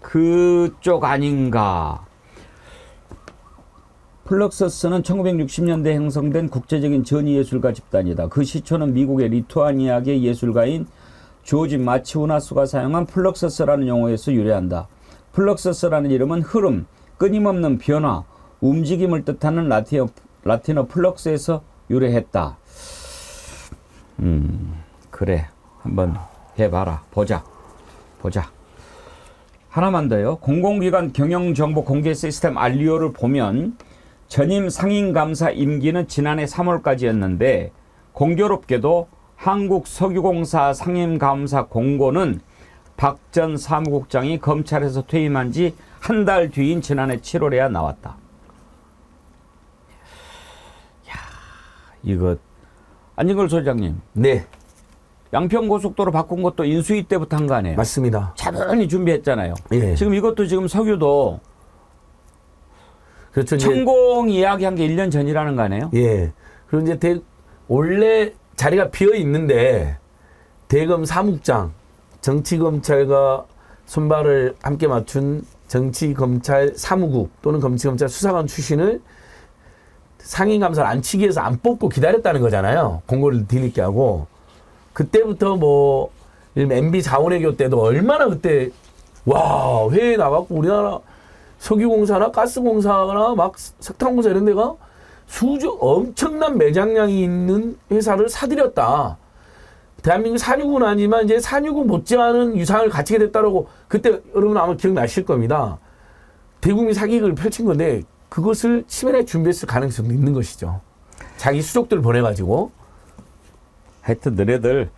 그쪽 아닌가. 플럭서스는 1960년대 형성된 국제적인 전예술가 집단이다. 그 시초는 미국의 리투아니아계 예술가인 조지 마치우나스가 사용한 플럭서스라는 용어에서 유래한다. 플럭서스라는 이름은 흐름, 끊임없는 변화, 움직임을 뜻하는 라틴어 플럭스에서 유래했다. 그래. 한번 해봐라. 보자. 하나만 더요. 공공기관 경영정보 공개 시스템 알리오를 보면 전임 상임감사 임기는 지난해 3월까지였는데 공교롭게도 한국석유공사 상임감사 공고는 박 전 사무국장이 검찰에서 퇴임한 지 한 달 뒤인 지난해 7월에야 나왔다. 야, 이거 안진걸 소장님. 네. 양평고속도로 바꾼 것도 인수위 때부터 한 거 아니에요? 맞습니다. 차분히 준비했잖아요. 예. 지금 이것도 지금 석유도 그렇죠. 천공 이야기한 게 1년 전이라는 거 아니에요? 예. 그리고 이제 원래 자리가 비어 있는데 대검 사무국장, 정치검찰과 손발을 함께 맞춘 정치검찰 사무국 또는 검찰 수사관 출신을 상임감사를 안 치기 위해서 안 뽑고 기다렸다는 거잖아요. 공고를 뒤늦게 하고. 그때부터 뭐 MB 자원외교 때도 얼마나 그때 와 회의에 나가고 우리나라 석유공사나 가스공사나 막 석탄공사 이런 데가 엄청난 매장량이 있는 회사를 사들였다. 대한민국 산유국은 아니지만 이제 산유국 못지않은 유상을 갖추게 됐다라고 그때 여러분 아마 기억나실 겁니다. 대국민 사기극을 펼친 건데 그것을 치밀하게 준비했을 가능성도 있는 것이죠. 자기 수족들을 보내가지고. 하여튼 너네들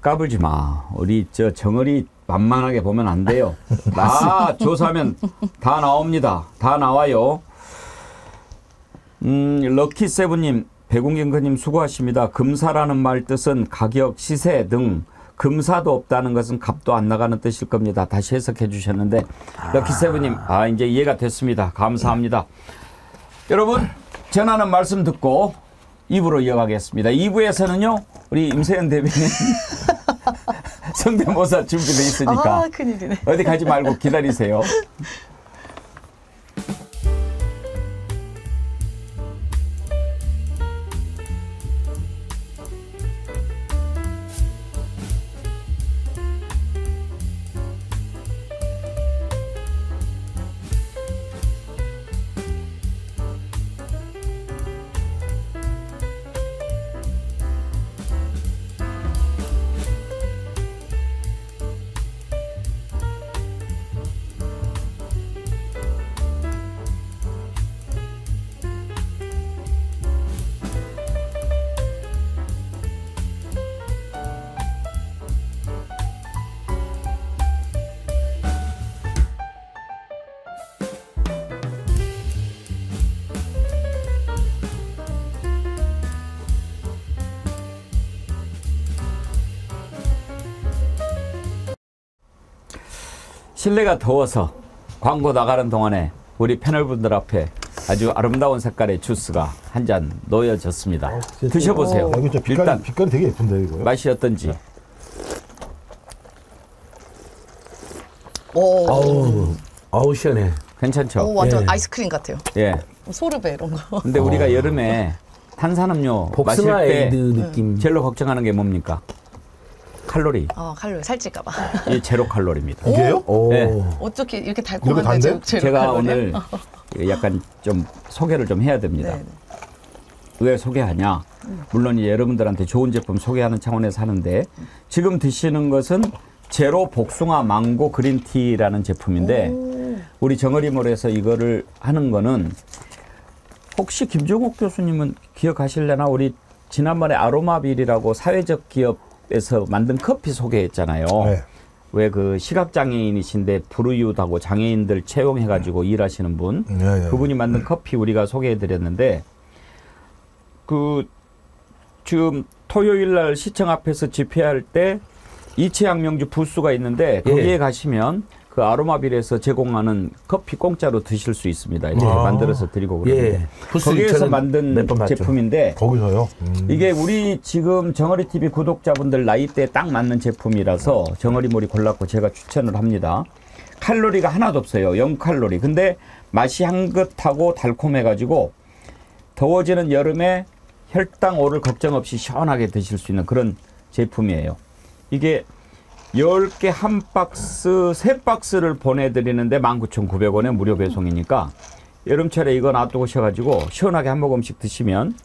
까불지 마. 우리 저 정어리 만만하게 보면 안 돼요. 다 조사하면 다 나옵니다. 다 나와요. 럭키세븐님, 백운경크님 수고하십니다. 금사라는 말 뜻은 가격, 시세 등 금사도 없다는 것은 값도 안 나가는 뜻일 겁니다. 다시 해석해 주셨는데 럭키세븐님, 이제 이해가 됐습니다. 감사합니다. 여러분, 전하는 말씀 듣고 2부로 이어가겠습니다. 2부에서는요, 우리 임세연 대변인 성대모사 준비되어 있으니까 큰일이네. 어디 가지 말고 기다리세요. 실내가 더워서 광고 나가는 동안에 우리 패널분들 앞에 아주 아름다운 색깔의 주스가 한 잔 놓여졌습니다. 드셔보세요. 일단 빛깔이 되게 예쁜데 이거. 맛이 어떤지. 아우 시원해. 괜찮죠? 완전 예. 아이스크림 같아요. 예. 소르베 이런 거. 근데 우리가 여름에 탄산음료 마실 복숭아 때 에이드 느낌. 제일 걱정하는 게 뭡니까? 칼로리. 칼로리 살찔까봐. 이 제로 칼로리입니다. 이게요? 네. 어떻게 이렇게 이렇게 달콤한데 단데? 제가 오늘 약간 좀 소개를 좀 해야 됩니다. 네네. 왜 소개하냐? 물론 여러분들한테 좋은 제품 소개하는 차원에서 하는데 지금 드시는 것은 제로 복숭아 망고 그린티라는 제품인데 우리 정어리몰에서 이거를 하는 거는 혹시 김종욱 교수님은 기억하실래나? 우리 지난번에 아로마빌이라고 사회적 기업에서 만든 커피 소개했잖아요. 네. 왜 그 시각장애인이신데 불우이웃하고 장애인들 채용해가지고 일하시는 분, 그분이 만든 커피 우리가 소개해드렸는데 그 지금 토요일 날 시청 앞에서 집회할 때 이채양 명주 부스가 있는데 거기에 가시면 그 아로마빌에서 제공하는 커피 공짜로 드실 수 있습니다. 이렇게 만들어서 드리고 그러는데 거기에서 만든 제품인데 거기서요? 이게 우리 지금 정어리 TV 구독자분들 나이대에 딱 맞는 제품이라서 정어리몰이 골랐고 제가 추천을 합니다. 칼로리가 하나도 없어요. 0칼로리. 근데 맛이 향긋하고 달콤해가지고 더워지는 여름에 혈당 오를 걱정 없이 시원하게 드실 수 있는 그런 제품이에요. 이게 10개 한 박스, 3박스를 보내드리는데 19,900원에 무료 배송이니까 여름철에 이거 놔두셔가지고 시원하게 한 모금씩 드시면.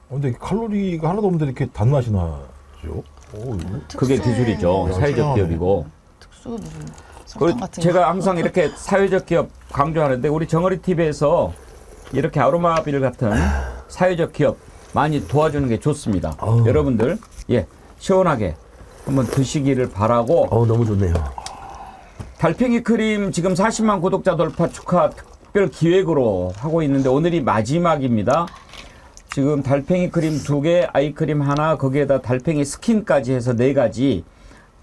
근데 칼로리가 하나도 없는데 이렇게 단맛이 나죠? 그게 기술이죠. 사회적 기업이고. 그리고 제가 항상 이렇게 사회적 기업 강조하는데 우리 정어리 TV에서 이렇게 아로마빌 같은 사회적 기업 많이 도와주는 게 좋습니다. 여러분들 시원하게 한번 드시기를 바라고. 너무 좋네요. 달팽이 크림 지금 40만 구독자 돌파 축하 특별 기획으로 하고 있는데 오늘이 마지막입니다. 지금 달팽이 크림 2개, 아이크림 하나, 거기에다 달팽이 스킨까지 해서 4가지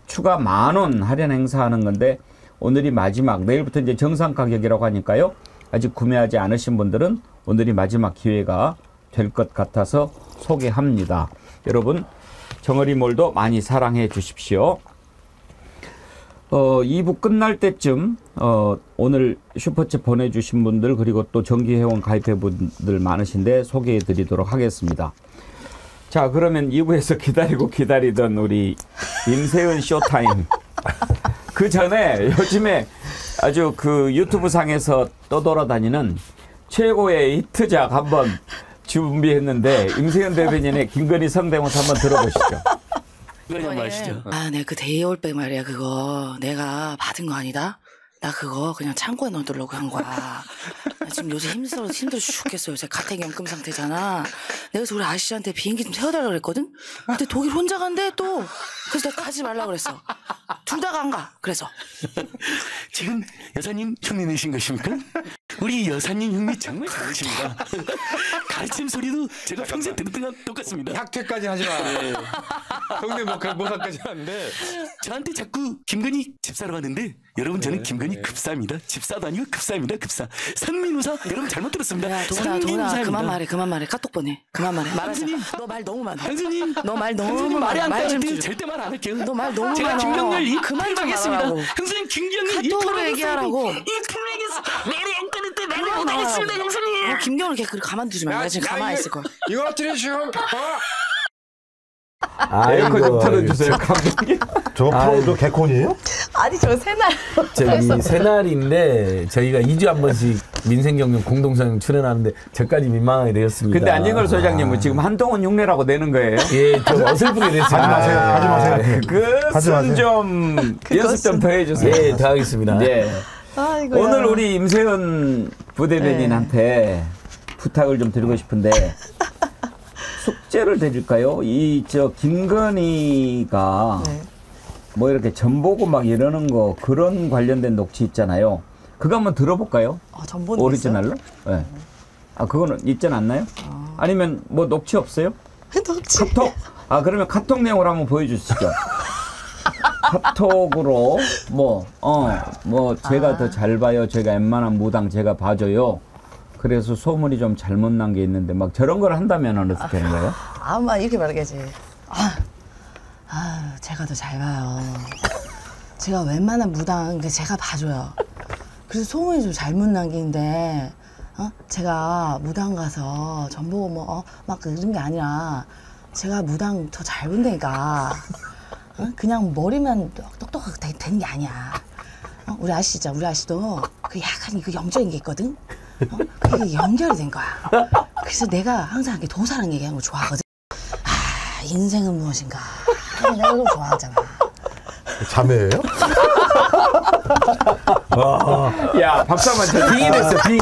추가 10,000원 할인 행사하는 건데 오늘이 마지막, 내일부터 이제 정상 가격이라고 하니까요. 아직 구매하지 않으신 분들은 오늘이 마지막 기회가 될 것 같아서 소개합니다. 여러분 정어리몰도 많이 사랑해 주십시오. 2부 끝날 때쯤 오늘 슈퍼챗 보내주신 분들 그리고 또 정기회원 가입회 분들 많으신데 소개해 드리도록 하겠습니다. 자, 그러면 2부에서 기다리던 우리 임세은 쇼타임. 그 전에 요즘에 아주 그 유튜브 상에서 떠돌아다니는 최고의 히트작 한번 준비했는데 임세현 대변인의 김건희 성대모사 한번 들어보시죠. 내 그 데이올백 말이야 그거 내가 받은 거 아니다? 나 그거 그냥 창고에 넣어두려고 한 거야. 나 지금 요새 힘들어 죽겠어. 요새 가택연금 상태잖아. 내가 그래서 우리 아저씨한테 비행기 좀 태워달라고 그랬거든? 근데 독일 혼자 간대 또. 그래서 내가 가지 말라고 그랬어. 둘 다가 안 가. 그래서 지금 여사님 흉내내신 것입니까? 우리 여사님 흉내 정말 잘하십니다. 가르침 소리도 제가 평생 들었던 것 똑같습니다. 학퇴까지 하지 마. 형님 모사까지 하는데 저한테 자꾸 김건희 집사로 하는데 여러분 저는 김건희 급사입니다. 집사도 아니고 급사입니다. 급사. 선민우사 여러분 잘못 들었습니다. 야 동훈아 그만 말해. 카톡 보내. 그만 말해. 말하지 마. 너 말 너무 많아. 형수님 너 말 너무 말이 안 많아. 되는데 절대 말 안 할게요. 너 말 너무 제가 많아. 김경렬 그만 좀 하겠습니다. 말하라고. 형수님 김경렬 카톡으로 얘기하라고. 내리 안 끊을 때 내가 못하겠습니다 형수님. 김경을 걔 가만두지 마. 내가 지금 가만히 있을 거야. 이거 어떻게 지금 에어컨 좀 틀어주세요. 감독님. 저거 프로 개콘이에요? 아니 저 새날. 저기 새날인데 저희가 2주에 한 번씩 민생경영 공동상 출연하는데 저까지 민망하게 되었습니다. 근데 안진걸 소장님은 지금 한동훈 흉내라고 내는 거예요? 예, 좀 어설프게 됐습니다. 하지 마세요. 그것은 좀 연습 좀 더 해주세요. 예, 더 하겠습니다. 네. 오늘 우리 임세은 부대변인한테 부탁을 좀 드리고 싶은데 숙제를 드릴까요? 김건희가 뭐 이렇게 전보고 막 이러는 거 그런 관련된 녹취 있잖아요. 그거 한번 들어볼까요? 전보는 오리지널로? 네. 그거는 있지 않나요? 아니면 뭐 녹취 없어요? 녹취. 카톡? 그러면 카톡 내용을 한번 보여주시죠. 카톡으로 제가 더 잘 봐요. 제가 웬만한 무당 제가 봐줘요. 그래서 소문이 좀 잘못 난 게 있는데 막 저런 걸 한다면 어떻게 하는 거예요? 아마 이렇게 말하겠지. 제가 더 잘 봐요. 제가 웬만한 무당 제가 봐줘요. 그래서 소문이 좀 잘못 난 게 있는데 제가 무당 가서 전보고 막 그런 게 아니라 제가 무당 더 잘 본다니까. 그냥 머리만 똑똑하게 되는 게 아니야. 우리 아시죠? 우리 아시도 그 약간 그 영적인 게 있거든. 그게 연결이 된 거야. 그래서 내가 항상 이렇게 도사랑 얘기하는 걸 좋아하거든. 인생은 무엇인가? 내가 그걸 좋아하잖아. 자매예요? 야, 박수 한번 쳐. 빙이 됐어, 빙이.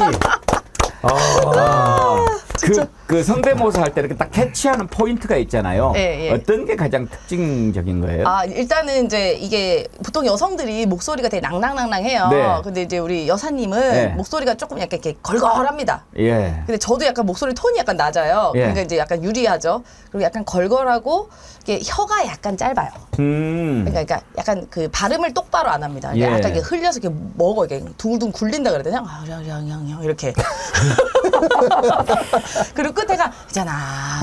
그 성대모사 할 때 이렇게 딱 캐치하는 포인트가 있잖아요. 예, 예. 어떤 게 가장 특징적인 거예요? 일단은 이제 이게 보통 여성들이 목소리가 되게 낭낭낭낭해요. 네. 근데 이제 우리 여사님은 네. 목소리가 조금 약간 이렇게 걸걸합니다. 예. 근데 저도 약간 목소리 톤이 약간 낮아요. 예. 그러니까 이제 약간 유리하죠. 그리고 약간 걸걸하고 이게 혀가 약간 짧아요. 그러니까 약간 그 발음을 똑바로 안 합니다. 예. 약간 이게 흘려서 이렇게 먹어 이게 둥둥 굴린다 그래야 되나? 이렇게. 그리고 끝에가 있잖아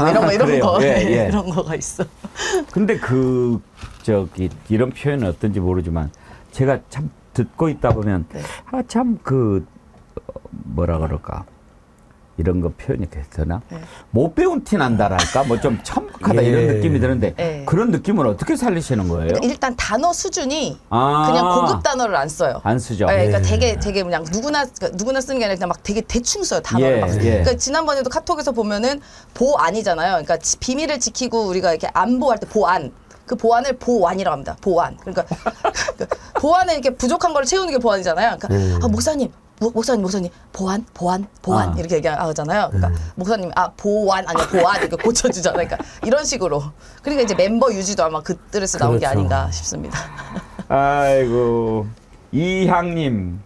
이런 그래요. 거 예, 예. 이런 거가 있어. 근데 이런 표현은 어떤지 모르지만 제가 참 듣고 있다 보면 참 뭐라 그럴까 이런 거 표현이 되나? 못 배운 티 난다랄까? 뭐 좀 천박하다 이런 느낌이 드는데 그런 느낌을 어떻게 살리시는 거예요? 일단 단어 수준이 그냥 고급 단어를 안 써요. 안 쓰죠. 그러니까 되게 그냥 누구나 쓰는 게 아니라 그냥 막 되게 대충 써요 단어를. 막. 그러니까 지난번에도 카톡에서 보면은 보안이잖아요. 그러니까 비밀을 지키고 우리가 이렇게 안보할 때 보안. 그 보안을 보완이라고 합니다. 보완. 그러니까 보완은 이렇게 부족한 걸 채우는 게 보완이잖아요. 그러니까 목사님 보완 이렇게 얘기하잖아요. 그러니까 목사님 보완 아니야 보완 이렇게 고쳐주잖아요. 그러니까 이런 식으로. 그러니까 이제 멤버 유지도 아마 그 뜻에서 나온 게 아닌가 싶습니다. 아이고 이향님,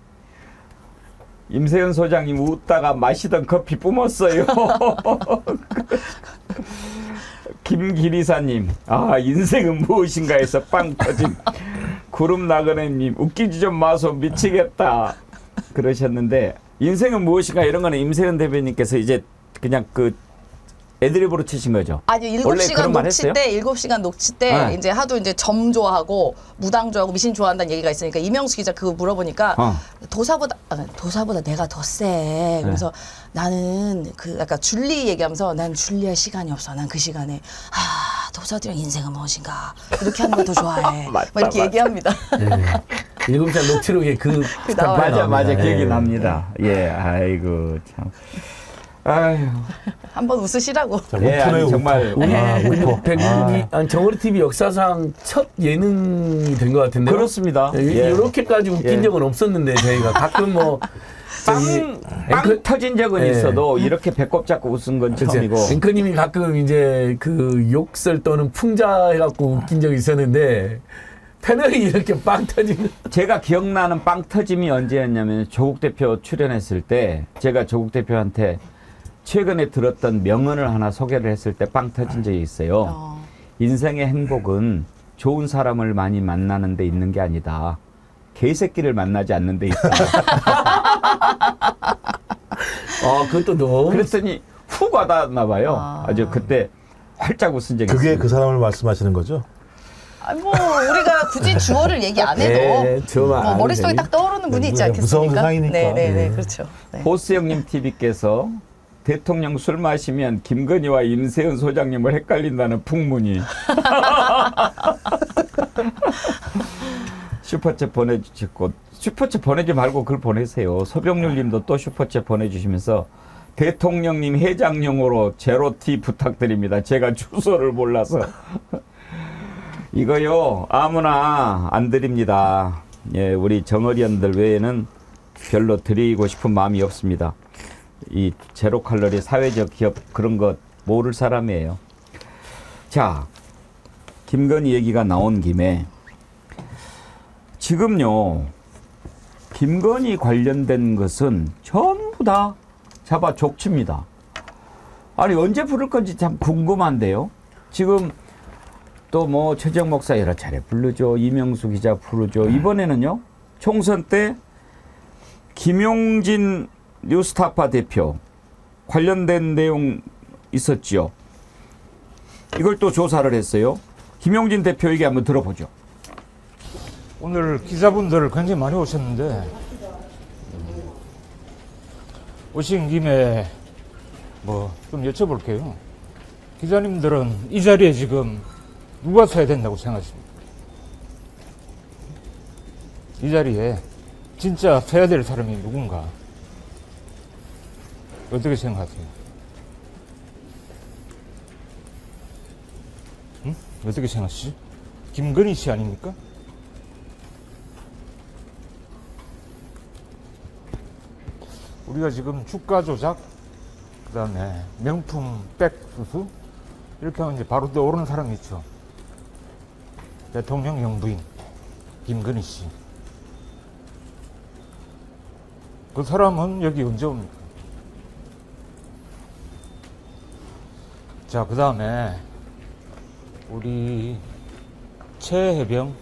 임세현 소장님 웃다가 마시던 커피 뿜었어요. 김기리사님, 인생은 무엇인가 해서 빵 터진. 구름나그네님, 웃기지 좀 마소 미치겠다. 그러셨는데, 인생은 무엇인가 이런 거는 임세현 대변인께서 이제 그냥 애드립으로 치신 거죠? 아니, 7시간 녹취 때 이제 하도 이제 점 좋아하고 무당 좋아하고 미신 좋아한다는 얘기가 있으니까 이명수 기자 그거 물어보니까 도사보다 내가 더 세. 그래서 나는 약간 줄리 얘기하면서 난 줄리할 시간이 없어. 난 그 시간에 도사들의 인생은 무엇인가 이렇게 하는 걸 더 좋아해. 막 이렇게 얘기합니다. 7시간 녹취록에 맞아 기억이 납니다. 예, 아이고 참. 아유. 한번 웃으시라고. 정말 우리 정어리 TV 역사상 첫 예능이 된 것 같은데요. 그렇습니다. 이렇게까지 웃긴 적은 없었는데 저희가 가끔 빵 터진 적은 있어도 이렇게 배꼽 잡고 웃은 건 처음이고. 앵커님이 가끔 이제 욕설 또는 풍자해갖고 웃긴 적이 있었는데 패널이 이렇게 빵 터진. 제가 기억나는 빵 터짐이 언제였냐면 조국 대표 출연했을 때 제가 조국 대표한테 최근에 들었던 명언을 하나 소개를 했을 때 빵 터진 적이 있어요. 인생의 행복은 좋은 사람을 많이 만나는 데 있는 게 아니다. 개새끼를 만나지 않는 데 있다. 그것도 너무. 그랬더니 훅 와닿았나 봐요. 아주 그때 활짝 웃은 적이 그게 있습니다. 그 사람을 말씀하시는 거죠? 우리가 굳이 주어를 얘기 안 해도 머릿속에 딱 떠오르는 분이 있지 않겠습니까? 무서운 세상이니까. 네, 그렇죠. 호스영님 TV께서 대통령 술 마시면 김건희와 임세현 소장님을 헷갈린다는 풍문이. 슈퍼챗 보내주시고 슈퍼챗 보내지 말고 그걸 보내세요. 서병률님도 또 슈퍼챗 보내주시면서 대통령님 회장용으로 제로티 부탁드립니다. 제가 주소를 몰라서. 이거요 아무나 안 드립니다. 예, 우리 정어리언들 외에는 별로 드리고 싶은 마음이 없습니다. 이 제로 칼로리 사회적 기업 그런 거 모를 사람이에요. 자, 김건희 얘기가 나온 김에 지금요 김건희 관련된 것은 전부 다 잡아 족칩니다. 아니 언제 부를 건지 참 궁금한데요. 지금 또 최재형 목사 여러 차례 부르죠. 이명수 기자 부르죠. 이번에는요 총선 때 김용진 뉴스타파 대표 관련된 내용 있었죠. 이걸 또 조사를 했어요. 김용진 대표 얘기 한번 들어보죠. 오늘 기자분들 굉장히 많이 오셨는데 오신 김에 좀 여쭤볼게요. 기자님들은 이 자리에 지금 누가 서야 된다고 생각하십니까? 이 자리에 진짜 서야 될 사람이 누군가? 어떻게 생각하세요? 응? 어떻게 생각하시죠? 김건희 씨 아닙니까? 우리가 지금 주가 조작, 그다음에 명품 백 수수 이렇게 하면 이제 바로 떠오르는 사람이 있죠. 대통령 영부인 김건희 씨. 그 사람은 여기 언제 옵니까? 자, 그 다음에 우리 최혜병,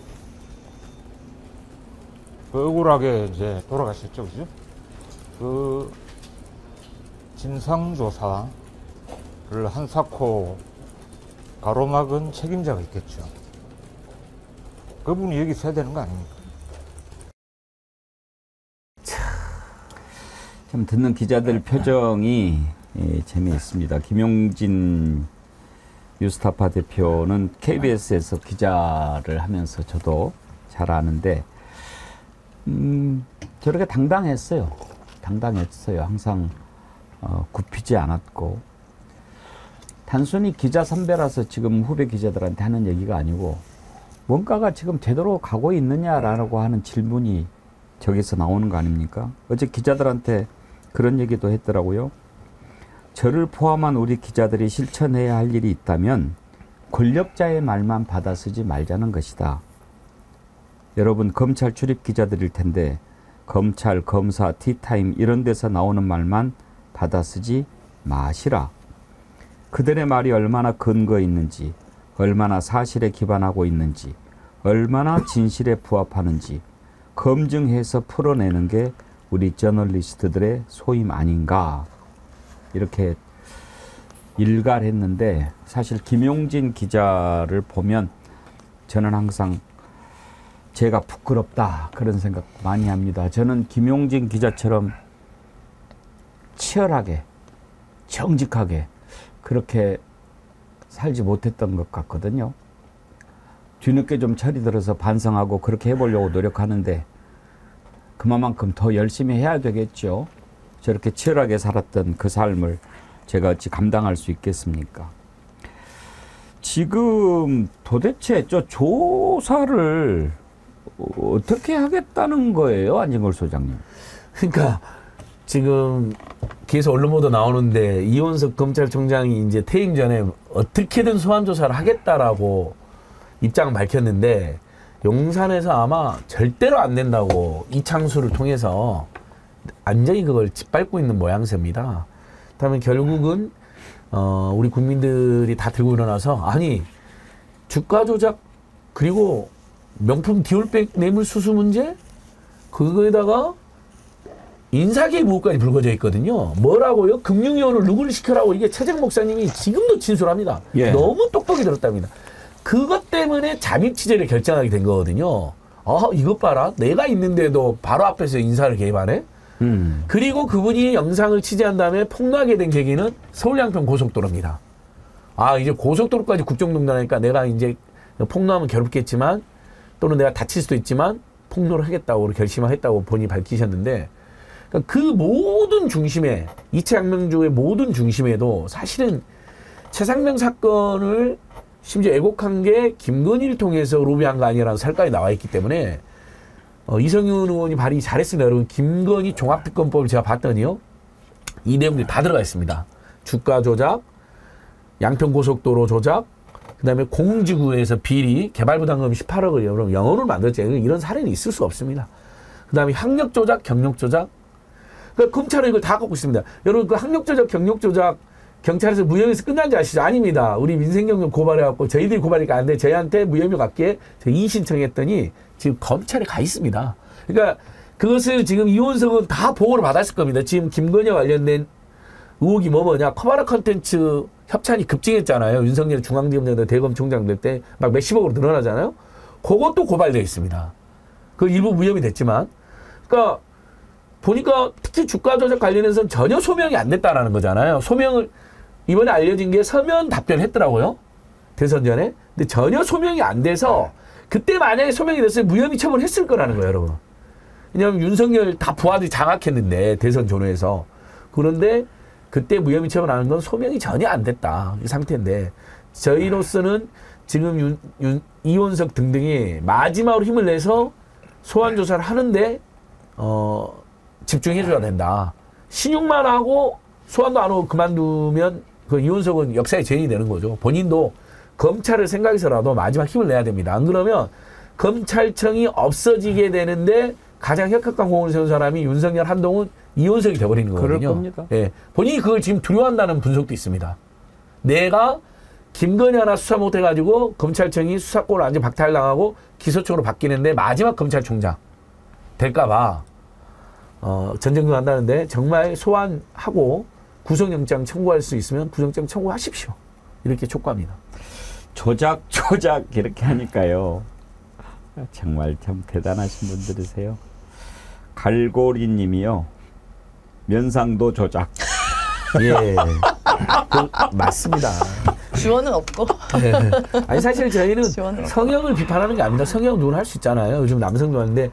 그 억울하게 이제 돌아가셨죠, 그죠? 그 진상조사를 한사코 가로막은 책임자가 있겠죠. 그분이 여기 있어야 되는 거 아닙니까? 참 듣는 기자들 표정이 재미있습니다. 김용진 뉴스타파 대표는 KBS에서 기자를 하면서 저도 잘 아는데 저렇게 당당했어요. 항상 굽히지 않았고 단순히 기자 선배라서 지금 후배 기자들한테 하는 얘기가 아니고 뭔가가 지금 제대로 가고 있느냐라고 하는 질문이 저기서 나오는 거 아닙니까? 어제 기자들한테 그런 얘기도 했더라고요. 저를 포함한 우리 기자들이 실천해야 할 일이 있다면 권력자의 말만 받아쓰지 말자는 것이다. 여러분 검찰 출입 기자들일 텐데 검찰, 검사, 티타임 이런 데서 나오는 말만 받아쓰지 마시라. 그들의 말이 얼마나 근거 있는지, 얼마나 사실에 기반하고 있는지, 얼마나 진실에 부합하는지 검증해서 풀어내는 게 우리 저널리스트들의 소임 아닌가. 이렇게 일갈했는데 사실 김용진 기자를 보면 저는 항상 제가 부끄럽다 그런 생각 많이 합니다. 저는 김용진 기자처럼 치열하게 정직하게 그렇게 살지 못했던 것 같거든요. 뒤늦게 좀 철이 들어서 반성하고 그렇게 해보려고 노력하는데 그만큼 더 열심히 해야 되겠죠. 저렇게 치열하게 살았던 그 삶을 제가 어찌 감당할 수 있겠습니까? 지금 도대체 저 조사를 어떻게 하겠다는 거예요, 안진걸 소장님? 그러니까 지금 계속 언론 보도 나오는데 이원석 검찰총장이 이제 퇴임 전에 어떻게든 소환 조사를 하겠다라고 입장 밝혔는데 용산에서 아마 절대로 안 된다고 이창수를 통해서 완전히 그걸 짓밟고 있는 모양새입니다. 그다음에 결국은 우리 국민들이 다 들고 일어나서 아니 주가 조작 그리고 명품 디올백 뇌물 수수 문제 그거에다가 인사개입 의혹까지 불거져 있거든요. 뭐라고요? 금융위원을 누구를 시켜라고 이게 최재형 목사님이 지금도 진술합니다. 예. 너무 똑똑히 들었답니다. 그것 때문에 잠입 취재를 결정하게 된 거거든요. 이것 봐라. 내가 있는데도 바로 앞에서 인사를 개입하네. 그리고 그분이 영상을 취재한 다음에 폭로하게 된 계기는 서울 양평 고속도로입니다. 이제 고속도로까지 국정농단하니까 내가 이제 폭로하면 괴롭겠지만 또는 내가 다칠 수도 있지만 폭로를 하겠다고 결심했다고 본인이 밝히셨는데 그러니까 그 모든 중심에 이채 양명주의 모든 중심에도 사실은 최상병 사건을 심지어 애곡한 게 김건희를 통해서 로비한 거 아니라는 설까지 나와 있기 때문에 이성윤 의원이 발의 잘했습니다. 여러분 김건희 종합특검법을 제가 봤더니요. 이 내용들이 다 들어가 있습니다. 주가 조작, 양평고속도로 조작, 그다음에 공지구에서 비리, 개발부담금 18억을 여러분 영어로 만들었지 이런 사례는 있을 수 없습니다. 그다음에 학력 조작, 경력 조작. 그러니까 검찰은 이걸 다 갖고 있습니다. 여러분 그 학력 조작, 경력 조작 경찰에서 무혐의에서 끝난지 아시죠? 아닙니다. 우리 민생경영 고발해갖고 저희들이 고발이니까 안 돼. 저희한테 무혐의 갖기에 이의 신청했더니 지금 검찰에 가 있습니다. 그러니까 그것을 지금 이원석은 다 보고를 받았을 겁니다. 지금 김건희와 관련된 의혹이 뭐냐. 커바라 컨텐츠 협찬이 급증했잖아요. 윤석열 중앙지검장도 대검총장 될 때 막 몇십억으로 늘어나잖아요. 그것도 고발되어 있습니다. 그 일부 무혐의 됐지만. 그러니까 보니까 특히 주가 조작 관련해서는 전혀 소명이 안 됐다라는 거잖아요. 소명을 이번에 알려진 게 서면 답변했더라고요. 대선 전에. 근데 전혀 소명이 안 돼서 그때 만약에 소명이 됐으면 무혐의 처분했을 거라는 거예요, 여러분. 왜냐하면 윤석열 다 부하들이 장악했는데 대선 전후에서. 그런데 그때 무혐의 처분하는 건 소명이 전혀 안 됐다. 이 상태인데 저희로서는 지금 이원석 등등이 마지막으로 힘을 내서 소환 조사를 하는데 집중해줘야 된다. 신용만 하고 소환도 안 하고 그만두면 그 이원석은 역사의 죄인이 되는 거죠. 본인도 검찰을 생각해서라도 마지막 힘을 내야 됩니다. 안 그러면 검찰청이 없어지게 되는데 가장 혁혁한 공을 세운 사람이 윤석열, 한동훈, 이원석이 돼버리는 거거든요. 그럴 겁니다. 예, 본인이 그걸 지금 두려워한다는 분석도 있습니다. 내가 김건희 하나 수사 못해가지고 검찰청이 수사권을 완전 박탈당하고 기소청으로 바뀌는데 마지막 검찰총장 될까봐 전쟁도 한다는데 정말 소환하고 구속영장 청구할 수 있으면 구속영장 청구하십시오. 이렇게 촉구합니다. 조작 이렇게 하니까요. 정말 참 대단하신 분들이세요. 갈고리 님이요. 면상도 조작. 예. 맞습니다. 지원은 없고. 네. 아니 사실 저희는 성형을 비판하는 게 아닙니다. 성형 누구나 할 수 있잖아요. 요즘 남성도 하는데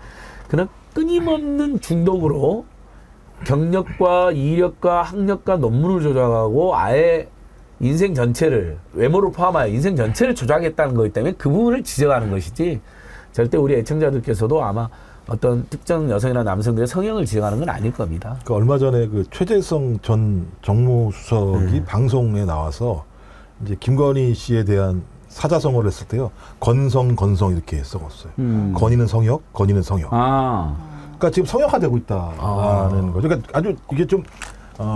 그런 끊임없는 중독으로 경력과 이력과 학력과 논문을 조작하고 아예 인생 전체를 외모를 포함하여 인생 전체를 조작했다는 거기 때문에 그 부분을 지적하는 것이지 절대 우리 애청자들께서도 아마 어떤 특정 여성이나 남성들의 성형을 지적하는 건 아닐 겁니다. 그 얼마 전에 그 최재성 전 정무수석이 방송에 나와서 이제 김건희 씨에 대한 사자성어를 했을 때요. 건성 이렇게 써봤어요. 건의는 성역, 건의는 성역. 그러니까 지금 성역화되고 있다는 거죠. 그러니까 아주 이게 좀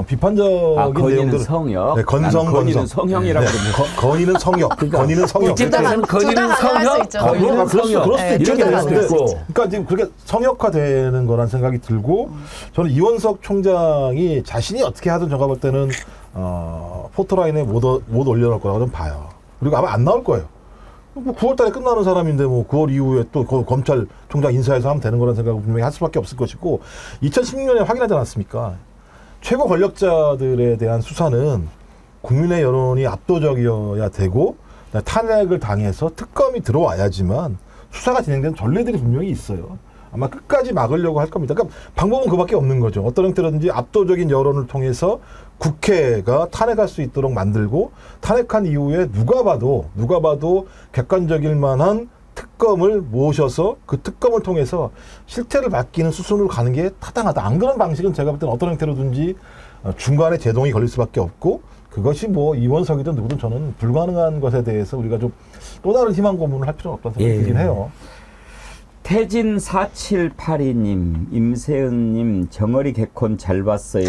비판적인 내용들. 성역. 네, 건의는 성형이라고 그럽니다. 건의는 성역. 그러니까 건의는 성역. 건의는 성역. 건의는 성역. 그럴 수도 이렇게 될 수도 있고. 그러니까 지금 그렇게 성역화되는 거란 생각이 들고 저는 이원석 총장이 자신이 어떻게 하든 제가 볼 때는 포토라인에 못 올려놓을 거라고 좀 봐요. 그리고 아마 안 나올 거예요. 뭐 9월 달에 끝나는 사람인데 뭐 9월 이후에 또 검찰총장 인사해서 하면 되는 거라는 생각을 분명히 할 수밖에 없을 것이고 2016년에 확인하지 않았습니까? 최고 권력자들에 대한 수사는 국민의 여론이 압도적이어야 되고 탄핵을 당해서 특검이 들어와야지만 수사가 진행되는 전례들이 분명히 있어요. 아마 끝까지 막으려고 할 겁니다. 그러니까 방법은 그밖에 없는 거죠. 어떤 형태로든지 압도적인 여론을 통해서 국회가 탄핵할 수 있도록 만들고 탄핵한 이후에 누가 봐도 객관적일 만한 특검을 모셔서 그 특검을 통해서 실태를 밝히는 수순으로 가는 게 타당하다. 안 그런 방식은 제가 볼 때는 어떤 형태로든지 중간에 제동이 걸릴 수밖에 없고 그것이 뭐 이원석이든 누구든 저는 불가능한 것에 대해서 우리가 좀 또 다른 희망 고문을 할 필요는 없다는 생각이 들긴 해요. 태진 4782님, 임세은님, 정어리 개콘 잘 봤어요.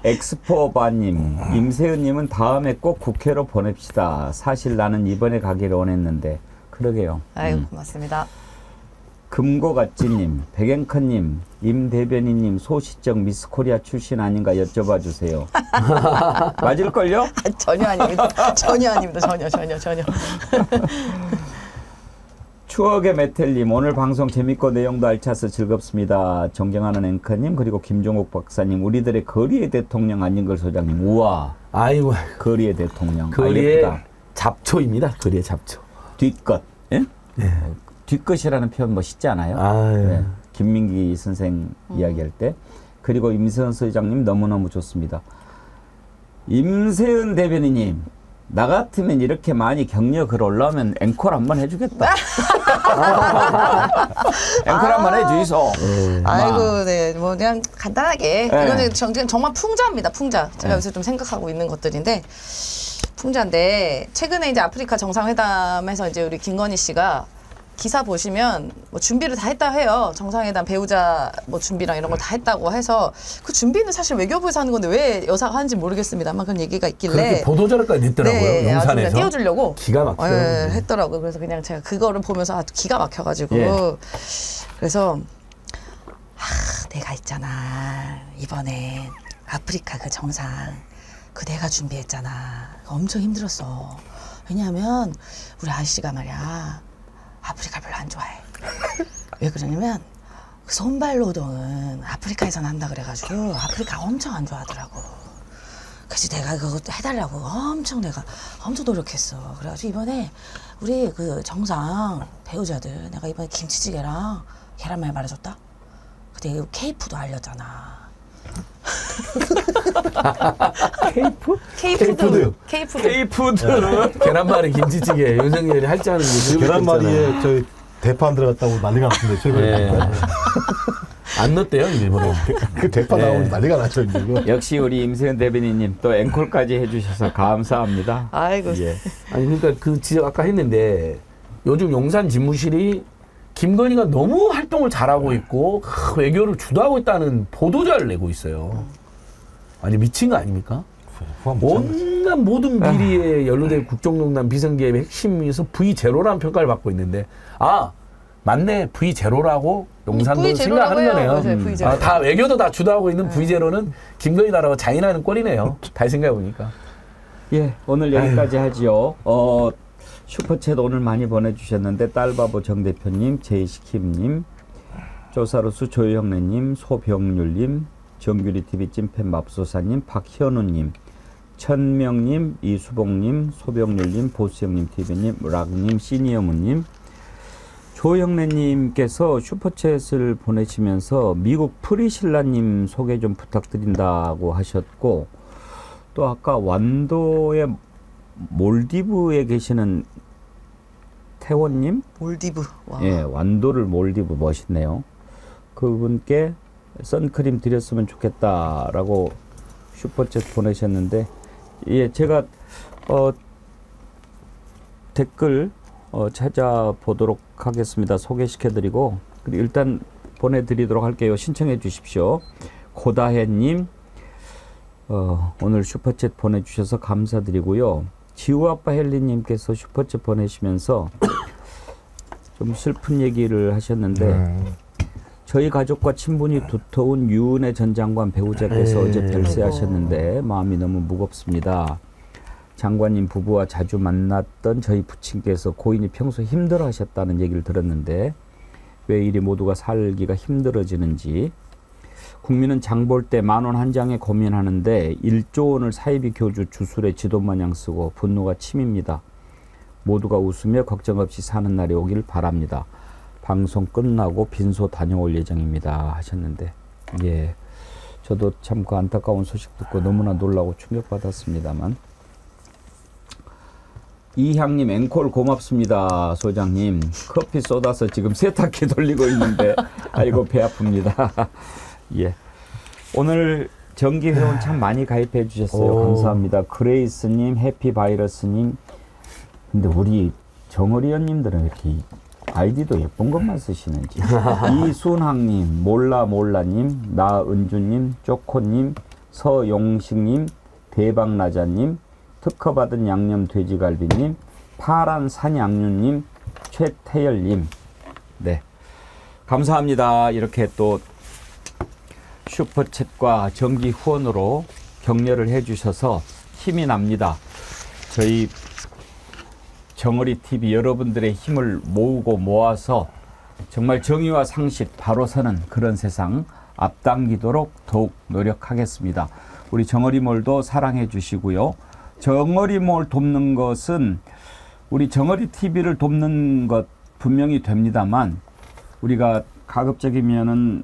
엑스포바님, 임세은님은 다음에 꼭 국회로 보냅시다. 사실 나는 이번에 가기를 원했는데. 그러게요. 아유, 고맙습니다. 금고같지님, 백앵커님, 임대변인님 소시적 미스코리아 출신 아닌가 여쭤봐 주세요. 맞을걸요? 전혀 아닙니다. 전혀. 추억의 메텔님, 오늘 방송 재밌고 내용도 알차서 즐겁습니다. 존경하는 앵커님, 그리고 김종옥 박사님, 우리들의 거리의 대통령 안진걸 소장님. 우와. 아이고. 거리의 대통령. 거리의 잡초입니다. 거리의 잡초. 뒷것. 예? 네. 뒷것이라는 표현 멋있지 않아요? 네. 김민기 선생 이야기할 때. 그리고 임세은 소장님 너무너무 좋습니다. 임세은 대변인님, 나 같으면 이렇게 많이 격려 글 올라오면 앵콜 한번 해주겠다. 앵콜 한번 해주이소. 아이고, 네. 뭐 그냥 간단하게. 이거는 정말 풍자입니다. 풍자. 제가 요새 좀 생각하고 있는 것들인데 풍자인데 최근에 이제 아프리카 정상회담에서 이제 우리 김건희 씨가 기사 보시면 뭐 준비를 다 했다 해요. 정상회담 배우자 뭐 준비랑 이런 걸 다 했다고 해서 그 준비는 사실 외교부에서 하는 건데 왜 여사가 하는지 모르겠습니다만 그런 얘기가 있길래 그렇게 보도자료까지 냈더라고요. 네, 용산에서 띄워주려고 기가 막혀요. 했더라고요. 그래서 그냥 제가 그거를 보면서 기가 막혀가지고 그래서 내가 있잖아 이번에 아프리카 그 정상 그 내가 준비했잖아. 엄청 힘들었어. 왜냐하면 우리 아저씨가 말이야 아프리카 별로 안 좋아해. 왜 그러냐면 그 손발 노동은 아프리카에서는 한다 그래가지고 아프리카 엄청 안 좋아하더라고. 그래서 내가 그거 해달라고 엄청 노력했어. 그래가지고 이번에 우리 그 정상 배우자들 내가 이번에 김치찌개랑 계란말 말해줬다. 근데 케이푸도 알렸잖아. 케이푸드. 계란말이 김치찌개 윤석열이 할 줄 아는 게 계란말이에 저희 대파 안 들어갔다고 난리가 났는데 최근에. 안 넣었대요 일부러. 그 대파 나오면 난리가 나죠 이제. 역시 우리 임세현 대변인님 또 앵콜까지 해주셔서 감사합니다. 아이고. 예. 아니 그러니까 그 지적 아까 했는데 요즘 용산 집무실이 김건희가 너무 활동을 잘하고 있고 외교를 주도하고 있다는 보도자를 내고 있어요. 아니 미친 거 아닙니까? 온갖 모든 비리에 연루된 국정농단 비선계획의 핵심에서 V0라는 평가를 받고 있는데 맞네 V0라고 용산도 생각하는 거네요. 다 외교도 다 주도하고 있는 V0는 김건희다라고 자인하는 꼴이네요. 다시 생각해보니까. 예, 오늘 여기까지 하지요. 슈퍼챗 오늘 많이 보내주셨는데 딸바보 정 대표님, 제이시킴님, 조사로수 조영래님, 소병률님, 정규리 TV 찐팬 맙소사님, 박현우님, 천명님, 이수봉님, 소병률님, 보수형님 TV님, 락님, 시니어무님, 조영래님께서 슈퍼챗을 보내시면서 미국 프리실라님 소개 좀 부탁드린다고 하셨고, 또 아까 완도의 몰디브에 계시는 태원님? 몰디브. 와. 예, 완도를 몰디브 멋있네요. 그분께 선크림 드렸으면 좋겠다라고 슈퍼챗 보내셨는데, 예, 제가 댓글 찾아보도록 하겠습니다. 소개시켜드리고 일단 보내드리도록 할게요. 신청해 주십시오. 고다혜님, 오늘 슈퍼챗 보내주셔서 감사드리고요. 지우아빠 헬리님께서 슈퍼챗 보내시면서 좀 슬픈 얘기를 하셨는데, 저희 가족과 친분이 두터운 유은혜 전 장관 배우자께서 어제 별세하셨는데 마음이 너무 무겁습니다. 장관님 부부와 자주 만났던 저희 부친께서 고인이 평소 힘들어하셨다는 얘기를 들었는데 왜 이리 모두가 살기가 힘들어지는지, 국민은 장 볼 때 10,000원 한 장에 고민하는데 1조 원을 사이비 교주 주술에 지도마냥 쓰고 분노가 치밉니다. 모두가 웃으며 걱정 없이 사는 날이 오길 바랍니다. 방송 끝나고 빈소 다녀올 예정입니다 하셨는데, 예, 저도 참 그 안타까운 소식 듣고 너무나 놀라고 충격받았습니다만, 이향님 앵콜 고맙습니다. 소장님 커피 쏟아서 지금 세탁기 돌리고 있는데 아이고 배 아픕니다. 예, 오늘 정기 회원 참 많이 가입해 주셨어요. 감사합니다. 그레이스님, 해피바이러스님. 근데 우리 정어리언님들은 이렇게 아이디도 예쁜 것만 쓰시는지. 이순학님, 몰라님, 나은주님, 쪼코님, 서용식님, 대박나자님, 특허받은 양념 돼지갈비님, 파란 산양류님, 최태열님. 네, 감사합니다. 이렇게 또 슈퍼챗과 정기 후원으로 격려를 해주셔서 힘이 납니다. 저희 정어리 TV 여러분들의 힘을 모으고 모아서 정말 정의와 상식 바로 서는 그런 세상 앞당기도록 더욱 노력하겠습니다. 우리 정어리몰도 사랑해 주시고요. 정어리몰 돕는 것은 우리 정어리 TV를 돕는 것 분명히 됩니다만, 우리가 가급적이면은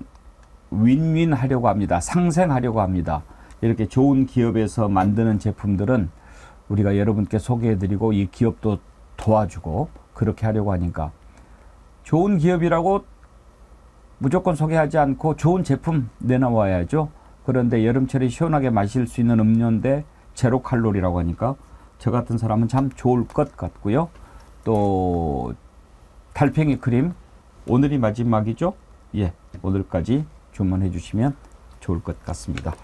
윈윈 하려고 합니다. 상생하려고 합니다. 이렇게 좋은 기업에서 만드는 제품들은 우리가 여러분께 소개해드리고 이 기업도 도와주고 그렇게 하려고 하니까, 좋은 기업이라고 무조건 소개하지 않고 좋은 제품 내놓아야죠. 그런데 여름철에 시원하게 마실 수 있는 음료인데 제로 칼로리라고 하니까 저 같은 사람은 참 좋을 것 같고요. 또 달팽이 크림 오늘이 마지막이죠. 예, 오늘까지 주문해 주시면 좋을 것 같습니다.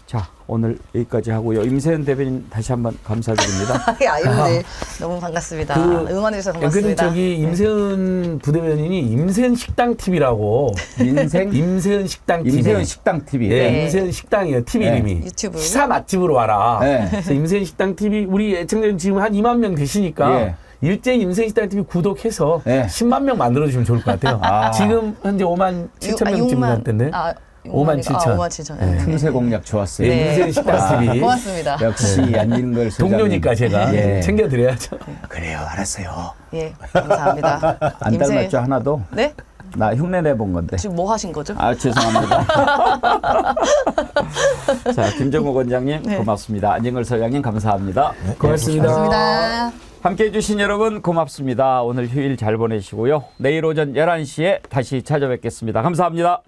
자, 오늘 여기까지 하고요. 임세현 대변인 다시 한번 감사드립니다. 네, 너무 반갑습니다. 응원해 주셔서 고맙습니다. 저기 임세현 부대변인이 임세현 식당 TV라고. 임세현 식당 TV. 임세현 식당 TV. 네, 임세현 식당이에요. TV 이름이. 유튜브. 시사 맛집으로 와라. 네. 그래서 임세현 식당 TV 우리 애청자님 지금 한 2만 명 되시니까 일제히 임세현 식당 TV 구독해서 10만 명 만들어주시면 좋을 것 같아요. 지금 현재 5만 7천 명쯤 됐는데. 5만 7천. 5만 7천. 틈새 공략 좋았어요. 임세현 식당 TV. 고맙습니다. 역시 안진걸 소장님. 동료니까 제가 챙겨드려야죠. 그래요, 알았어요. 예, 감사합니다. 안 닮았죠, 하나도? 네? 나 흉내 내본 건데. 지금 뭐 하신 거죠? 죄송합니다. 자, 김정욱 원장님 고맙습니다. 안진걸 소장님 감사합니다. 고맙습니다. 고맙습니다. 함께해 주신 여러분 고맙습니다. 오늘 휴일 잘 보내시고요. 내일 오전 11시에 다시 찾아뵙겠습니다. 감사합니다.